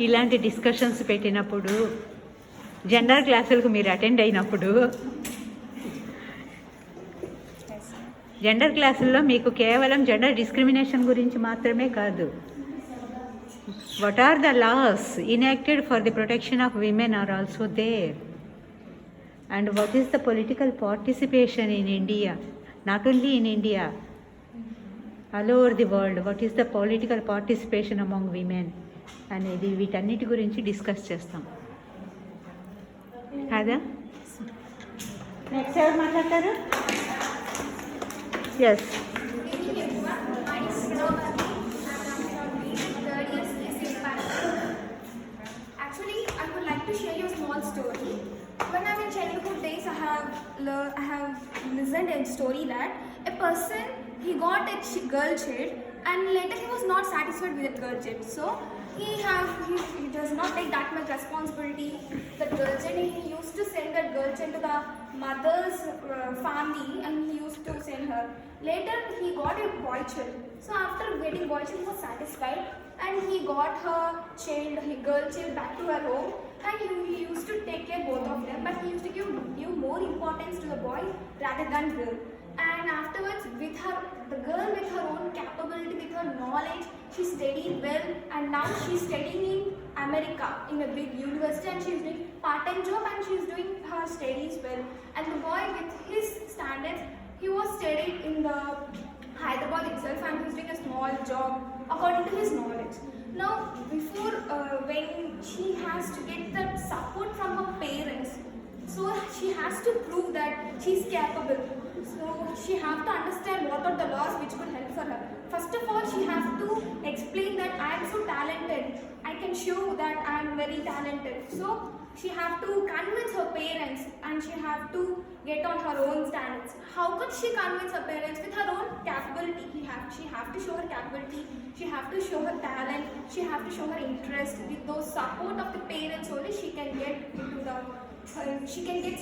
ఇలాంటి డిస్కషన్స్ పెట్టినప్పుడు, జెండర్ క్లాసులకు మీరు అటెండ్ అయినప్పుడు, జెండర్ క్లాసుల్లో మీకు కేవలం జెండర్ డిస్క్రిమినేషన్ గురించి మాత్రమే కాదు, what are the laws enacted for the protection of women are also there, and what is the political participation in India, not only in India, all over the world, what is the political participation among women అనేది వీటన్నిటి గురించి discuss చేస్తాం కదా. Next ఎవరు మాట్లాడతారు? Yes. Actually, I would like to share you a small story. When I'm in childhood days, I have listened a story that a person, he got a girl child and later he was not satisfied with that girl child. So he does not take that much responsibility. That girl child, he used to send that girl child to the mother's family and he used to send her. Later he got a boy child. So after getting boy child, he was satisfied and he got her child, her girl child back to her home, and he used to take care both of them, but he used to give more importance to the boy rather than girl. And afterwards, the girl with her own capability, with her knowledge, she studied well, and now she's studying in America in a big university, and she's doing part-time job and she's doing her studies well. And the boy with his standards, he was studied in the Hyderabad itself, and he's doing a small job according to his knowledge. Now, before when she has to get that support from her parents, so she has to prove that she's capable. So she have to understand what are the laws which could help for her. First of all, she has to explain that I am so talented. I can show that I am very talented. So she have to convince her parents, and she have to get on her own standards. How could she convince her parents? With her own capability. She have to show her capability. She have to show her talent. She have to show her interest. With those support of the parents only, she can get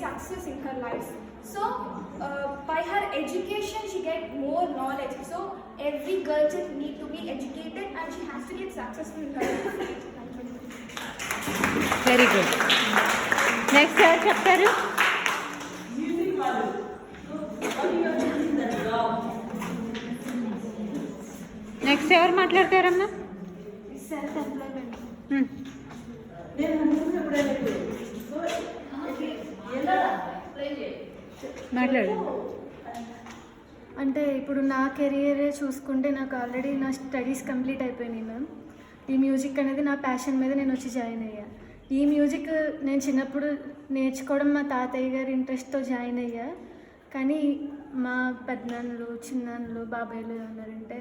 success in her life. So by her education, she get more knowledge. So every girl child need to be educated, and she has to get successful in her life. Very good. Next ఎవరు చెప్తారు? Next ఎవరు మాట్లాడతారమ్మా? Self employment. మాట్లాడు. అంటే ఇప్పుడు నా కెరియరే చూసుకుంటే నాకు already నా స్టడీస్ కంప్లీట్ అయిపోయినాయి మ్యామ్. ఈ మ్యూజిక్ అనేది నా ప్యాషన్ మీద నేను వచ్చి జాయిన్ అయ్యా. ఈ మ్యూజిక్ నేను చిన్నప్పుడు నేర్చుకోవడం మా తాతయ్య గారి ఇంట్రెస్ట్తో జాయిన్ అయ్యా. కానీ మా పెద్దనాన్నలు, చిన్నాన్నలు, బాబాయ్లు ఏమన్నారంటే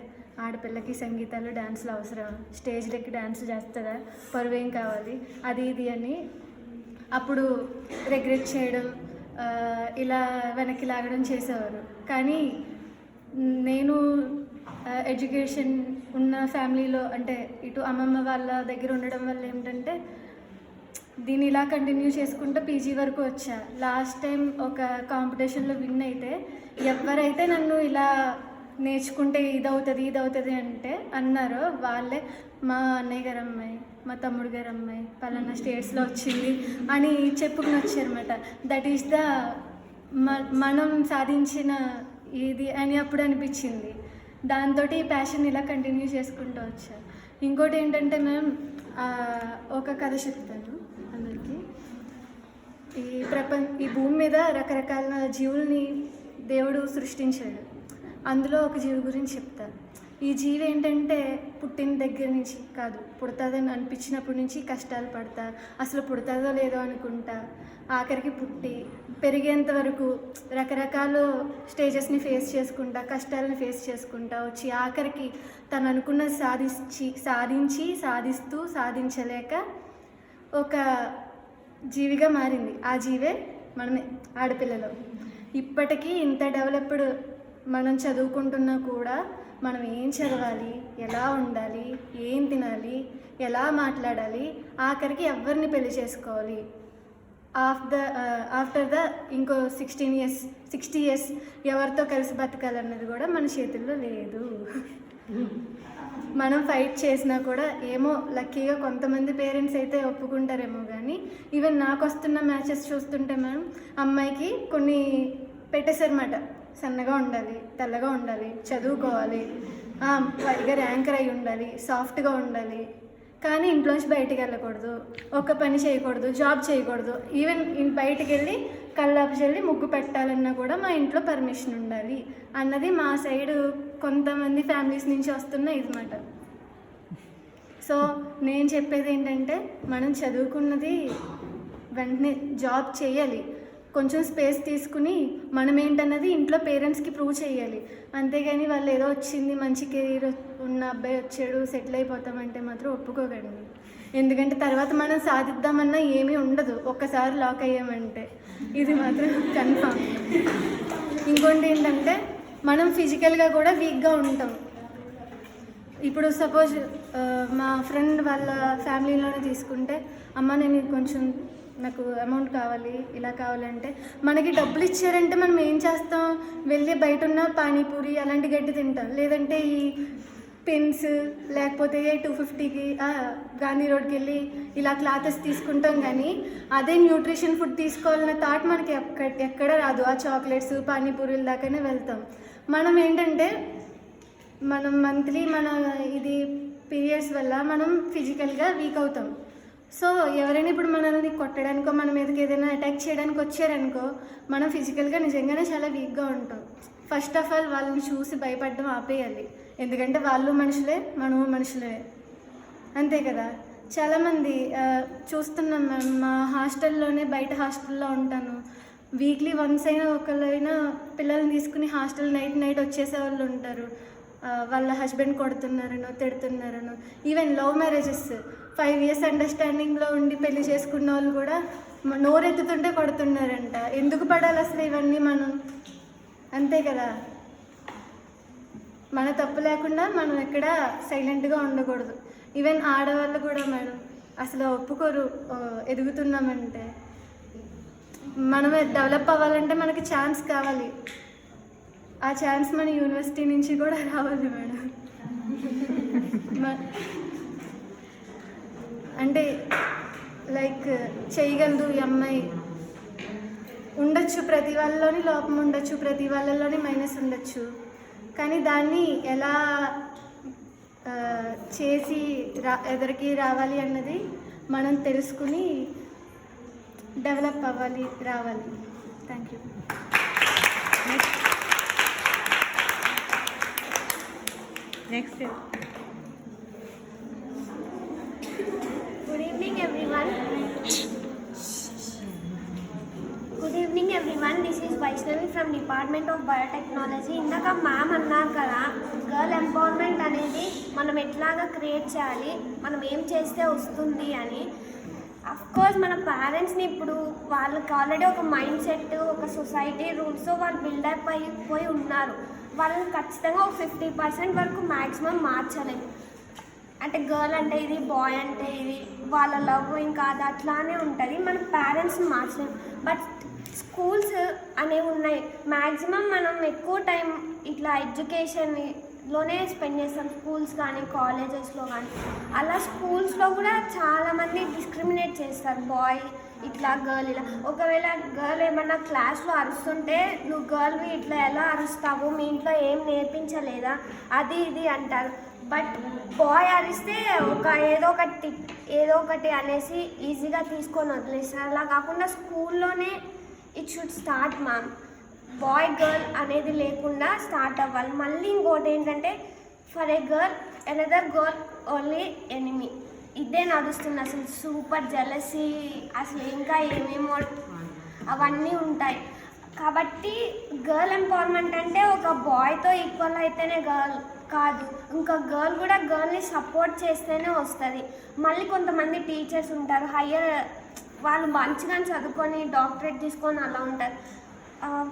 ఆడపిల్లకి సంగీతాలు, డ్యాన్సులు అవసరం, స్టేజ్లకి డ్యాన్స్ చేస్తుందా, పరువేం కావాలి, అది ఇది అని అప్పుడు రిగ్రెట్ చేయడం, ఇలా వెనక్కి లాగడం చేసేవారు. కానీ నేను ఎడ్యుకేషన్ ఉన్న ఫ్యామిలీలో అంటే ఇటు అమ్మమ్మ వాళ్ళ దగ్గర ఉండడం వల్ల ఏమిటంటే దీన్ని ఇలా కంటిన్యూ చేసుకుంటూ పీజీ వరకు వచ్చా. లాస్ట్ టైం ఒక కాంపిటీషన్లో విన్ అయితే ఎవరైతే నన్ను ఇలా నేర్చుకుంటే ఇదవుతుంది అంటే అన్నారో వాళ్ళే మా అన్నయ్య గారు అమ్మాయి, మా తమ్ముడు గారు అమ్మాయి పలానా స్టేట్స్లో వచ్చింది అని చెప్పుకుని వచ్చారన్నమాట. దట్ ఈస్ ద మనం సాధించిన ఇది అని అప్పుడు అనిపించింది. దాంతో ఈ ప్యాషన్ ఇలా కంటిన్యూ చేసుకుంటూ వచ్చా. ఇంకోటి ఏంటంటే మ్యామ్, ఒక కథ చెప్తాను అందరికీ. ఈ భూమి మీద రకరకాల జీవుల్ని దేవుడు సృష్టించాడు. అందులో ఒక జీవి గురించి చెప్తాను. ఈ జీవి ఏంటంటే పుట్టిన దగ్గర నుంచి కాదు, పుడతాదని అనిపించినప్పటి నుంచి కష్టాలు పడతా, అసలు పుడతాదో లేదో అనుకుంటా, ఆఖరికి పుట్టి పెరిగేంత వరకు రకరకాల స్టేజెస్ని ఫేస్ చేసుకుంటా, కష్టాలను ఫేస్ చేసుకుంటా వచ్చి ఆఖరికి తను అనుకున్నది సాధిస్తూ సాధించలేక ఒక జీవిగా మారింది. ఆ జీవే మనమే, ఆడపిల్లలు. ఇప్పటికీ ఇంత డెవలప్డ్ మనం చదువుకుంటున్నా కూడా మనం ఏం చదవాలి, ఎలా ఉండాలి, ఏం తినాలి, ఎలా మాట్లాడాలి, ఆఖరికి ఎవరిని పెళ్లి చేసుకోవాలి, ఆఫ్టర్ ద ఇంకో 60 years ఎవరితో కలిసి బతకాలన్నది కూడా మన చేతుల్లో లేదు. మనం ఫైట్ చేసినా కూడా ఏమో లక్కీగా కొంతమంది పేరెంట్స్ అయితే ఒప్పుకుంటారేమో. కానీ ఈవెన్ నాకు వస్తున్న మ్యాచెస్ చూస్తుంటే మనం అమ్మాయికి కొన్ని పెట్టేశారన్నమాట. సన్నగా ఉండాలి, తెల్లగా ఉండాలి, చదువుకోవాలి, పైగా ర్యాంకర్ అయి ఉండాలి, సాఫ్ట్గా ఉండాలి, కానీ ఇంట్లోంచి బయటికి వెళ్ళకూడదు, ఒక్క పని చేయకూడదు, జాబ్ చేయకూడదు, ఈవెన్ బయటికి వెళ్ళి కల్లాపు చల్లి ముగ్గు పెట్టాలన్నా కూడా మా ఇంట్లో పర్మిషన్ ఉండాలి అన్నది మా సైడు కొంతమంది ఫ్యామిలీస్ నుంచి వస్తున్న ఇదన్నమాట. సో నేను చెప్పేది ఏంటంటే మనం చదువుకున్నది వెంటనే జాబ్ చేయాలి, కొంచెం స్పేస్ తీసుకుని మనం ఏంటన్నది ఇంట్లో పేరెంట్స్కి ప్రూవ్ చేయాలి. అంతేగాని వాళ్ళు ఏదో వచ్చింది మంచి కెరీర్ ఉన్న అబ్బాయి వచ్చాడు సెటిల్ అయిపోతామంటే మాత్రం ఒప్పుకోకండి. ఎందుకంటే తర్వాత మనం సాధిద్దామన్నా ఏమీ ఉండదు ఒక్కసారి లాక్ అయ్యామంటే, ఇది మాత్రం కన్ఫామ్. ఇంకోటి ఏంటంటే మనం ఫిజికల్గా కూడా వీక్గా ఉంటాం. ఇప్పుడు సపోజ్ మా ఫ్రెండ్ వాళ్ళ ఫ్యామిలీలోనే తీసుకుంటే, అమ్మ నేను కొంచెం నాకు అమౌంట్ కావాలి, ఇలా కావాలంటే మనకి డబ్బులు ఇచ్చారంటే మనం ఏం చేస్తాం, వెళ్ళి బయట ఉన్న పానీపూరి అలాంటి గడ్డి తింటాం, లేదంటే ఈ పెన్స్ లేకపోతే 250కి గాంధీ రోడ్కి వెళ్ళి ఇలా క్లాతెస్ తీసుకుంటాం. కానీ అదే న్యూట్రిషన్ ఫుడ్ తీసుకోవాలన్న థాట్ మనకి ఎక్కడ రాదు. ఆ చాక్లెట్స్ పానీపూరీల దాకానే వెళ్తాం. మనం ఏంటంటే మనం మంత్లీ మన ఇది పీరియడ్స్ వల్ల మనం ఫిజికల్గా వీక్ అవుతాం. సో ఎవరైనా ఇప్పుడు మనల్ని కొట్టడానికో మన మీదకి ఏదైనా అటాక్ చేయడానికి వచ్చారనుకో మనం ఫిజికల్గా నిజంగానే చాలా వీక్గా ఉంటాం. ఫస్ట్ ఆఫ్ ఆల్ వాళ్ళని చూసి భయపడడం ఆపేయాలి. ఎందుకంటే వాళ్ళు మనుషులే, మనము మనుషులే, అంతే కదా. చాలామంది చూస్తున్నాం మా హాస్టల్లోనే, బయట హాస్టల్లో ఉంటాను, వీక్లీ వన్స్ అయినా ఒకళ్ళైనా పిల్లల్ని తీసుకుని హాస్టల్ నైట్ వచ్చేసే వాళ్ళు ఉంటారు. వాళ్ళ హస్బెండ్ కొడుతున్నారనో తిడుతున్నారనో. ఈవెన్ లవ్ మ్యారేజెస్ 5 years అండర్స్టాండింగ్లో ఉండి పెళ్లి చేసుకున్న వాళ్ళు కూడా నోరెత్తుతుంటే కొడుతున్నారంట. ఎందుకు పడాలి అసలు ఇవన్నీ మనం, అంతే కదా. మన తప్పు లేకుండా మనం ఎక్కడ సైలెంట్గా ఉండకూడదు. ఈవెన్ ఆడవాళ్ళు కూడా మేడం అసలు ఒప్పుకోరు ఎదుగుతున్నామంటే. మనమే డెవలప్ అవ్వాలంటే మనకి ఛాన్స్ కావాలి. ఆ ఛాన్స్ మన యూనివర్సిటీ నుంచి కూడా రావాలి మేడం. అంటే లైక్ చేయగలదు ఈ అమ్మాయి ఉండొచ్చు, ప్రతి వాళ్ళలోని లోపం ఉండొచ్చు, ప్రతి వాళ్ళలోని మైనస్ ఉండొచ్చు. కానీ దాన్ని ఎలా చేసి ఎదురికి రావాలి అన్నది మనం తెలుసుకుని డెవలప్ అవ్వాలి, రావాలి. Thank you. Next. Good evening everyone. Good evening everyone. This is Vaishnavi from Department of Biotechnology. ఇందాక మ్యామ్ అన్నారు కదా, గర్ల్ ఎంపవర్మెంట్ అనేది మనం ఎట్లాగా క్రియేట్ చేయాలి, మనం ఏం చేస్తే వస్తుంది అని. అఫ్కోర్స్ మన పేరెంట్స్ని ఇప్పుడు వాళ్ళకి ఆల్రెడీ ఒక మైండ్ సెట్, ఒక సొసైటీ రూల్స్ వాళ్ళు బిల్డప్ అయిపోయి ఉన్నారు. వాళ్ళని ఖచ్చితంగా ఒక 50% వరకు మ్యాక్సిమం మార్చలేము. అంటే గర్ల్ అంటే ఇది, బాయ్ అంటే ఇది, వాళ్ళ లవ్ ఇంకా అది అట్లానే ఉంటుంది. మన పేరెంట్స్ని మార్చలేము. బట్ స్కూల్స్ అనేవి ఉన్నాయి. మ్యాక్సిమం మనం ఎక్కువ టైం ఇట్లా ఎడ్యుకేషన్లోనే స్పెండ్ చేస్తాం, స్కూల్స్ కానీ కాలేజెస్లో కానీ. అలా స్కూల్స్లో కూడా చాలామంది డిస్క్రిమినేట్ చేస్తారు, బాయ్ ఇట్లా, గర్ల్ ఇలా. ఒకవేళ గర్ల్ ఏమన్నా క్లాస్లో అరుస్తుంటే, నువ్వు గర్ల్వి ఇట్లా ఎలా అరుస్తావు, మీ ఇంట్లో ఏం నేర్పించలేదా, అది ఇది అంటారు. బట్ బాయ్ అరిస్తే ఏదో ఒకటి అనేసి ఈజీగా తీసుకొని వదిలేస్తారు. అలా కాకుండా స్కూల్లోనే it should start ma'am. Boy girl అనేది లేకుండా స్టార్ట్ అవ్వాలి. మళ్ళీ ఇంకోటి ఏంటంటే, for a girl another girl only enemy, ఇదే నడుస్తుంది. అసలు సూపర్ జెలసీ, అసలు ఇంకా ఏమేమో అవన్నీ ఉంటాయి. కాబట్టి గర్ల్ ఎంపవర్మెంట్ అంటే ఒక బాయ్తో ఈక్వల్ అయితేనే గర్ల్ కాదు, ఇంకా గర్ల్ కూడా గర్ల్ని సపోర్ట్ చేస్తేనే వస్తుంది. మళ్ళీ కొంతమంది టీచర్స్ ఉంటారు, వాళ్ళు మంచిగా చదువుకొని డాక్టరేట్ తీసుకొని అలా ఉంటారు.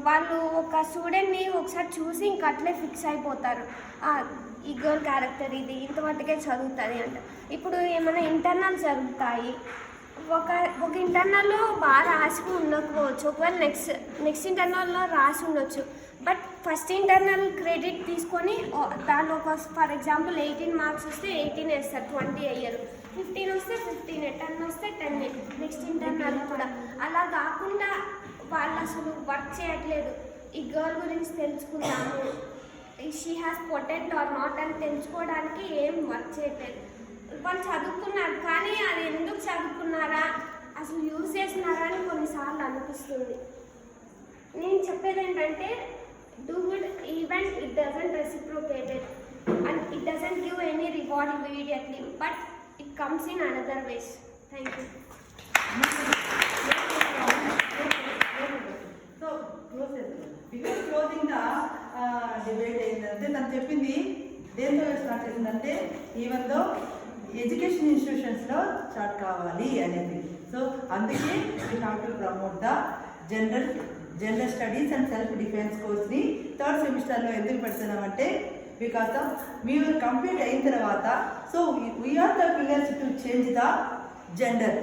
వాళ్ళు ఒక స్టూడెంట్ని ఒకసారి చూసి ఇంక అట్లే ఫిక్స్ అయిపోతారు, ఈ గర్ల్ క్యారెక్టర్ ఇది, ఇంతమట్టుకే చదువుతుంది అంట. ఇప్పుడు ఏమైనా ఇంటర్నల్ జరుగుతాయి, ఒక ఇంటర్నల్లో బాగా రాసి ఉండకపోవచ్చు, ఒకవేళ నెక్స్ట్ ఇంటర్నల్లో రాసి ఉండొచ్చు. బట్ ఫస్ట్ ఇంటర్నల్ క్రెడిట్ తీసుకొని దానిలో ఒక ఫర్ ఎగ్జాంపుల్ 18 మార్క్స్ వస్తే 18 వేస్తారు, 20 వేయరు. 15 వస్తే 15, 10 వస్తే 10 నెక్స్ట్ ఇంటర్నల్ కూడా. అలా కాకుండా వాళ్ళు అసలు వర్క్ చేయట్లేదు. ఈ గర్ల్ గురించి తెలుసుకుందాము, she has potent or not అని తెలుసుకోవడానికి ఏం వర్క్ చేయట్లేదు. వాళ్ళు చదువుకున్నారు కానీ అది ఎందుకు చదువుకున్నారా, అసలు యూజ్ చేస్తున్నారా అని కొన్నిసార్లు అనిపిస్తుంది. నేను చెప్పేది ఏంటంటే, do good even it doesn't reciprocate it and it doesn't give any reward immediately, but it comes in another ways. Thank you. So before closing the debate ఏంటంటే, తను చెప్పింది దేంతో స్టార్ట్ చేసిందంటే, ఈవెన్ దో ఎడ్యుకేషన్ ఇన్స్టిట్యూషన్స్లో start కావాలి అనేది. So అందుకే we have to promote the gender studies and self defence కోర్స్ని 3rd సెమిస్టర్లో ఎందుకు పెడుతున్నామంటే, బికాస్ ఆఫ్ మీరు కంప్లీట్ అయిన తర్వాత so we are the pillars to change the gender.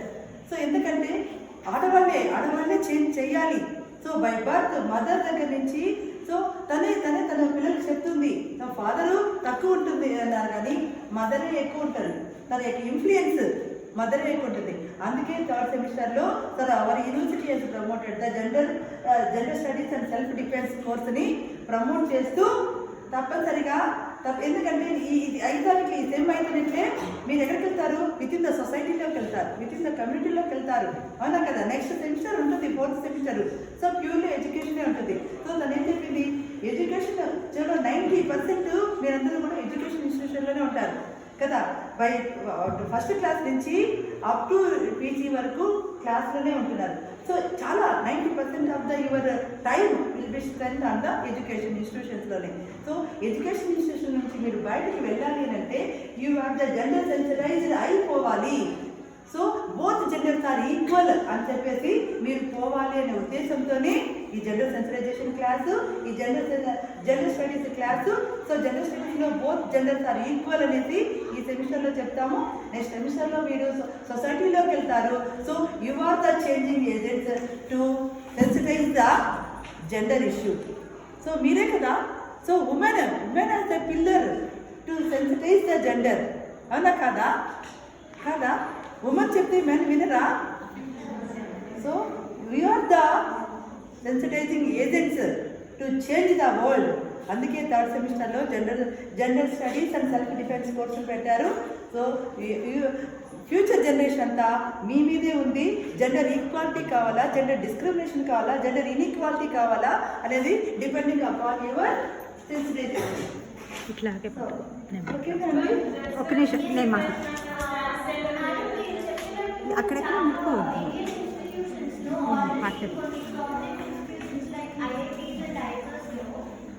So ఎందుకంటే ఆడవాళ్ళే చేంజ్ చేయాలి. సో బై బర్త్ మదర్ దగ్గర నుంచి సో తన పిల్లలకు చెప్తుంది, తన ఫాదరు తక్కువ ఉంటుంది అన్నారు కానీ మదరే ఎక్కువ ఉంటుంది, తన యొక్క ఇన్ఫ్లుయెన్స్ మదరే ఎక్కువ ఉంటుంది. అందుకే 3rd సెమిస్టర్లో our university has promoted the gender studies and self defence కోర్స్ని ప్రమోట్ చేస్తూ తప్పనిసరిగా ఎందుకంటే ఇది 5 సెమ్ అయితేనంటే మీరు ఎక్కడికి వెళ్తారు, విత్ ఇన్ ద సొసైటీలోకి వెళ్తారు, విత్ ఇన్ ద కమ్యూనిటీలోకి వెళ్తారు, అవునా కదా. నెక్స్ట్ సెమిస్టర్ ఉంటుంది, 4th సెమిస్టర్. సో ప్యూర్లీ ఎడ్యుకేషనే ఉంటుంది. సో తను ఏం చెప్పింది, ఎడ్యుకేషన్ 90% మీరందరూ కూడా ఎడ్యుకేషన్ ఇన్స్టిట్యూషన్లోనే ఉంటారు కదా. బై ఫస్ట్ క్లాస్ నుంచి అప్ టు పీజీ వరకు క్లాస్లోనే ఉంటున్నారు. సో చాలా 90% of the your time will be spend on the education ఇన్స్టిట్యూషన్స్లోనే. సో ఎడ్యుకేషన్ ఇన్స్టిట్యూషన్ నుంచి మీరు బయటకు వెళ్ళాలి అని అంటే you have the gender sensitized అయిపోవాలి. So both genders are equal అని చెప్పేసి మీరు పోవాలి అనే ఉద్దేశంతోనే ఈ జెండర్ సెన్సిటైజేషన్ క్లాసు, ఈ gender studies class. So gender స్టడీస్లో బోత్ జెండర్స్ ఆర్ ఈక్వల్ అనేది ఈ సెమిస్టర్లో చెప్తాము. నెక్స్ట్ సెమిస్టర్లో మీరు సొసైటీలోకి వెళ్తారు. So you are the changing agents to sensitise the gender issue. So మీరే కదా. So women as the pillar to sensitise the gender, అవునా కాదా? ఉమెన్ చెప్తే మెన్ వినరా? So we are the sensitising agents to change the world. అందుకే third సెమిస్టర్లో gender studies and self defence కోర్సులు పెట్టారు. సో ఫ్యూచర్ జనరేషన్ అంతా మీ మీదే ఉంది. జెండర్ ఈక్వాలిటీ కావాలా, జెండర్ డిస్క్రిమినేషన్ కావాలా, జెండర్ ఇన్ఈక్వాలిటీ కావాలా అనేది డిపెండింగ్ అపాన్ యువర్ సెన్సిటైజేషన్. ఇట్లాగే ఓకేనండి. ఒక నిమిషం నేను అక్కడెక్కడ ముట్టుకోవద్దు.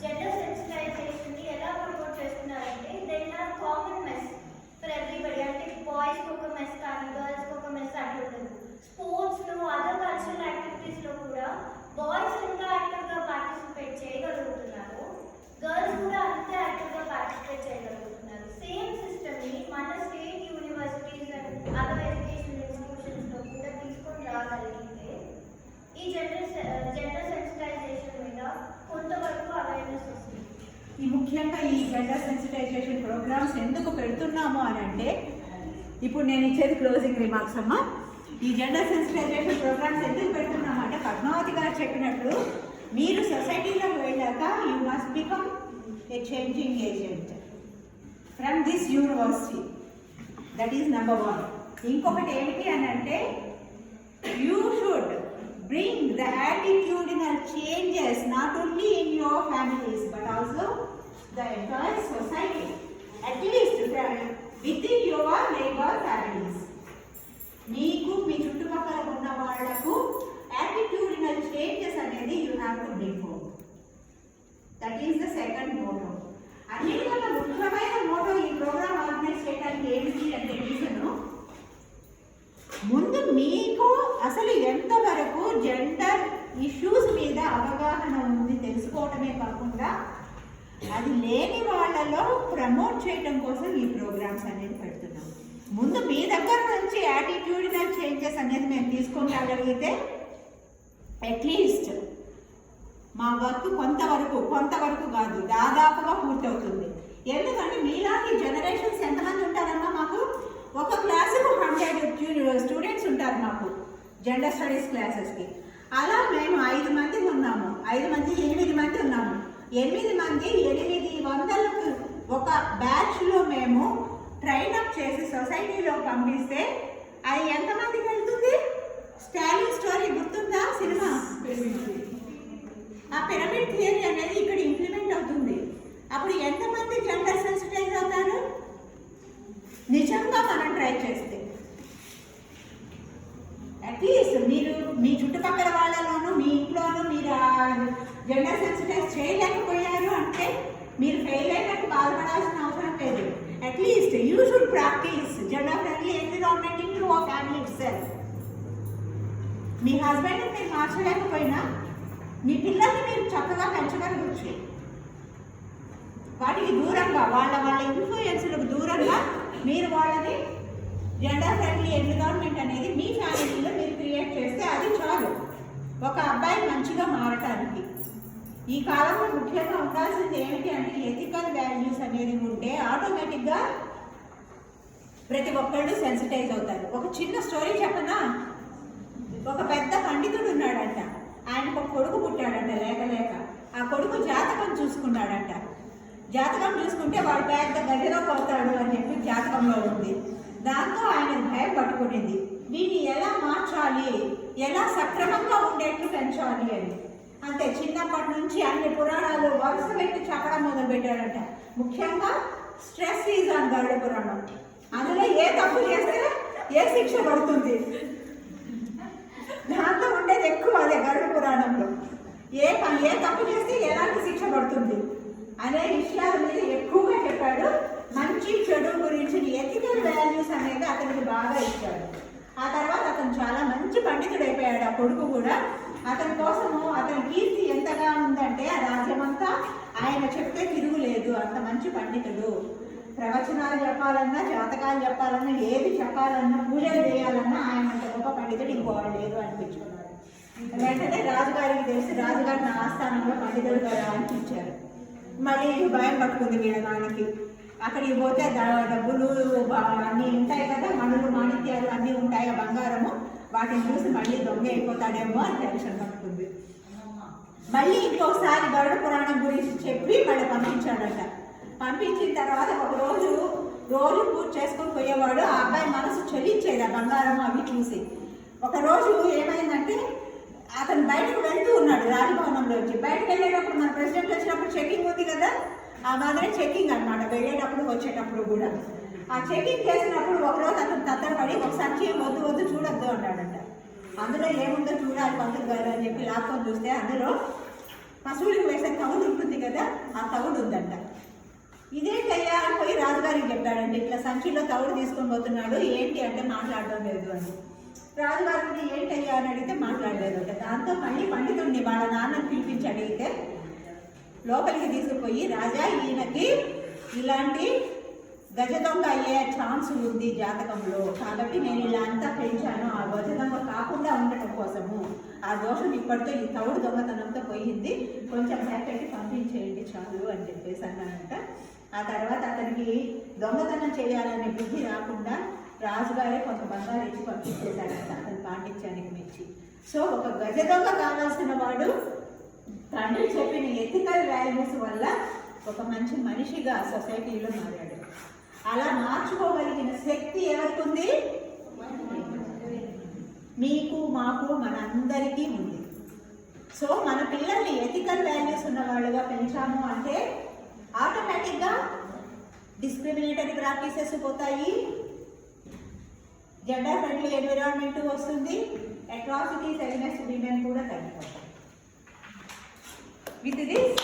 జెండర్ సెన్సిటైజేషన్ ఎలా ప్రమోట్ చేస్తున్నారంటే they are common mess for everybody. అంటే బాయ్స్కి ఒక మెస్ కానీ గర్ల్స్కి ఒక మెస్ అట్లా ఉంటుంది. స్పోర్ట్స్లో అదర్ కల్చరల్ యాక్టివిటీస్లో కూడా బాయ్స్ ఎంత యాక్టివ్గా పార్టిసిపేట్ చేయగలుగుతున్నారు, గర్ల్స్ కూడా అంతే యాక్టివ్గా పార్టిసిపేట్ చేయగలుగుతున్నారు. సేమ్ సిస్టమ్ని మన state universities and other educational ఇన్స్టిట్యూషన్స్లో కూడా తీసుకొని రాగలిగితే ఈ జెండర్ సెన్సిటైజేషన్ మీద కొంతవరకు అవేర్నెస్ వస్తుంది. ముఖ్యంగా ఈ జెండర్ సెన్సిటైజేషన్ ప్రోగ్రామ్స్ ఎందుకు పెడుతున్నాము అని అంటే, ఇప్పుడు నేను ఇచ్చేది క్లోజింగ్ రిమార్క్స్ అమ్మా. ఈ జెండర్ సెన్సిటైజేషన్ ప్రోగ్రామ్స్ ఎందుకు పెడుతున్నాము అంటే, పద్మావతి గారు చెప్పినట్లు మీరు సొసైటీలోకి వెళ్ళాక you must become a changing agent from this university. That is number 1. ఇంకొకటి ఏమిటి అని అంటే, you should bring the attitudinal changes not only in your families but also the entire society, at least within your neighbor families. మీకు మీ చుట్టుపక్కల ఉన్న వాళ్లకు attitudinal changes అనేది you have to bring home. That is the second motto. అన్నిటికన్నా ముఖ్యమైన Moto ఈ programme organise చేయడానికి ఏమిటి అంటే రీజను, ముందు మీకు అసలు ఎంతవరకు జెండర్ ఇష్యూస్ మీద అవగాహన ఉంది తెలుసుకోవటమే కాకుండా అది లేని వాళ్ళలో ప్రమోట్ చేయడం కోసం ఈ ప్రోగ్రామ్స్ అనేది పెడుతున్నాం. ముందు మీ దగ్గర నుంచి యాటిట్యూడినల్ చేంజెస్ అనేది మేము తీసుకొని రాగలిగితే అట్లీస్ట్ మా వర్క్ కొంతవరకు కాదు దాదాపుగా పూర్తవుతుంది. ఎందుకంటే మీలాంటి జనరేషన్స్ ఎంతమంది ఉంటారమ్మా? మాకు ఒక క్లాసుకు 100 స్టూడెంట్స్ ఉంటారు మాకు జెండర్ స్టడీస్ క్లాసెస్కి. అలా మేము 8 మంది ఉన్నాము. 8 మంది ఉన్నాము. 8 మంది 800 ఒక బ్యాచ్లో మేము ట్రైనప్ చేసి సొసైటీలో పంపిస్తే అది ఎంతమందికి వెళ్తుంది? స్టాలిన్ స్టోరీ గుర్తుందా సినిమా? ఆ పిరమిడ్ థియరీ అనేది ఇక్కడ ఇంప్లిమెంట్ అవుతుంది. అప్పుడు ఎంతమంది జెండర్ సెన్సిటైజ్ అవుతారు? నిజంగా మనం ట్రై చేస్తే అట్లీస్ట్ మీరు మీ చుట్టుపక్కల వాళ్ళలోనూ మీ ఇంట్లోనూ మీరు జెండర్ సెన్సిటైజ్ చేయలేకపోయారు అంటే మీరు ఫెయిల్ అయినట్టు బాధపడాల్సిన అవసరం లేదు. At least you should practise gender friendly environment in your family itself. మీ హస్బెండ్ని మీరు మార్చలేకపోయినా మీ పిల్లల్ని మీరు చక్కగా పెంచగలగచ్చు. వాటికి దూరంగా వాళ్ళ ఇన్ఫ్లుయెన్స్లకు దూరంగా మీరు వాళ్ళని జెండర్ ఫ్రెండ్లీ ఎన్విరాన్మెంట్ అనేది మీ ఫ్యామిలీలో మీరు క్రియేట్ చేస్తే అది చాలు ఒక అబ్బాయి మంచిగా మారటానికి. ఈ కాలంలో ముఖ్యంగా ఉండాల్సింది ఏమిటి అంటే ఎథికల్ వాల్యూస్ అనేది ఉంటే ఆటోమేటిక్గా ప్రతి ఒక్కళ్ళు సెన్సిటైజ్ అవుతారు. ఒక చిన్న స్టోరీ చెప్పనా? ఒక పెద్ద పండితుడు ఉన్నాడంట. ఆయనకు ఒక కొడుకు పుట్టాడంట లేక. ఆ కొడుకు జాతకం చూసుకున్నాడంట. జాతకం చూసుకుంటే వాడు పెద్ద గదిలో పోతాడు అని చెప్పి జాతకంలో ఉంది. దాంతో ఆయన భయం పట్టుకునేది, వీడిని ఎలా మార్చాలి, ఎలా సక్రమంగా ఉండేట్లు పెంచాలి అని. అంతే చిన్నప్పటి నుంచి అన్ని పురాణాలు వరుస పెట్టి చెప్పడం మొదలు పెట్టాడంట. ముఖ్యంగా స్ట్రెస్ ఈజ్ ఆన్ గరుడ పురాణం. అందులో ఏ తప్పు చేస్తే ఏ శిక్ష పడుతుంది, దాంతో ఉండేది ఎక్కువ అదే గరుడ పురాణంలో. ఏ తప్పు చేస్తే ఎలాంటి శిక్ష పడుతుంది అనే విషయాల మీద ఎక్కువగా చెప్పాడు. మంచి చెడు గురించి ఎథికల్ వాల్యూస్ అనేది అతనికి బాగా ఇచ్చాడు. ఆ తర్వాత అతను చాలా మంచి పండితుడు అయిపోయాడు. ఆ కొడుకు కూడా అతని కోసము అతని కీర్తి ఎంతగా ఉందంటే ఆ రాజ్యమంతా ఆయన చెప్తే తిరుగులేదు, అంత మంచి పండితుడు. ప్రవచనాలు చెప్పాలన్నా, జాతకాలు చెప్పాలన్నా, ఏది చెప్పాలన్నా, పూజలు చేయాలన్నా ఆయన అంత గొప్ప పండితుడు ఇంకోవాడు లేదు అనిపించుకున్నాడు. వెంటనే రాజుగారికి తెలిసి రాజుగారు నా ఆస్థానంలో పండితుడు కదా అనిపించారు. మళ్ళీ భయం పట్టుకుంది వీళ్ళ నాన్నకి. అక్కడికి పోతే డబ్బులు అన్నీ ఉంటాయి కదా, మణులు మాణిక్యాలు అన్నీ ఉంటాయి, బంగారము, వాటిని చూసి మళ్ళీ దొంగ అయిపోతాడేమో అని టెన్షన్ పట్టుకుంది. మళ్ళీ ఇంకొకసారి గరుడ పురాణం గురించి చెప్పి మళ్ళీ పంపించాడట. పంపించిన తర్వాత రోజు పూజ చేసుకొని పోయేవాడు. ఆ అబ్బాయి మనసు చలించేది ఆ బంగారం అవి చూసి. ఒకరోజు ఏమైందంటే అతను బయటకు వెళ్తూ ఉన్నాడు రాజభవనంలోంచి. బయటకు వెళ్ళేటప్పుడు మన ప్రెసిడెంట్ వచ్చినప్పుడు చెకింగ్ ఉంది కదా, ఆ మాదిరి చెకింగ్ అనమాట. వెళ్ళేటప్పుడు వచ్చేటప్పుడు కూడా ఆ చెకింగ్ చేసినప్పుడు ఒకరోజు అతను తత్తరపడి ఒకసారి వద్దు చూడొద్దు అన్నాడంట. అందులో ఏముందో చూడాలి పంతులు గారు అని చెప్పి లాక్కొని చూస్తే అందులో పశువులకు వేసే తవుడు ఉంటుంది కదా, ఆ తవుడు ఉందంట. ఇదేంటయ్యా అని పోయి రాజుగారికి చెప్పాడండి, ఇట్లా సంచిలో తవుడు తీసుకొని పోతున్నాడు, ఏంటి అంటే మాట్లాడడం లేదు అని. రాజుగారికి ఏంటయ్యా అని అడిగితే మాట్లాడలేదు. దాంతో మళ్ళీ పండితుడిని వాళ్ళ నాన్నని పిలిపించి అడిగితే లోపలికి తీసుకుపోయి, రాజా ఈయనకి ఇలాంటి గజ దొంగ అయ్యే ఛాన్స్ ఉంది జాతకంలో, కాబట్టి నేను ఇలా అంతా పెంచాను ఆ గజ దొంగ కాకుండా ఉండటం కోసము. ఆ దోషం ఇప్పటితో ఈ తవుడు దొంగతనంతో పోయింది, కొంచెం హ్యాపీకి పంపించేయండి చాలు అని చెప్పేసి అన్నానంట. ఆ తర్వాత అతనికి దొంగతనం చేయాలనే బుద్ధి రాకుండా రాజుగారే కొంత బంగారు ఇచ్చి పంపించేశాడంట అతని పాండిత్యానికి మెచ్చి. సో ఒక గజ దొంగ కావాల్సిన వాడు తండ్రి చెప్పిన ఎథికల్ వాల్యూస్ వల్ల ఒక మంచి మనిషిగా సొసైటీలో మారాడు. అలా మార్చుకోగలిగిన శక్తి ఎవరికి ఉంది? మీకు, మాకు, మనందరికీ ఉంది. సో మన పిల్లల్ని ఎథికల్ వాల్యూస్ ఉన్న వాళ్ళుగా పెంచాము అంటే ఆటోమేటిక్గా డిస్క్రిమినేటరీ ప్రాక్టీసెస్ పోతాయి, జెండర్ ఫ్రెండ్లీ ఎన్విరాన్మెంట్ వస్తుంది, అట్రాసిటీస్ అగైన్స్ట్ విమెన్ కూడా తగ్గిపోతాయి. With this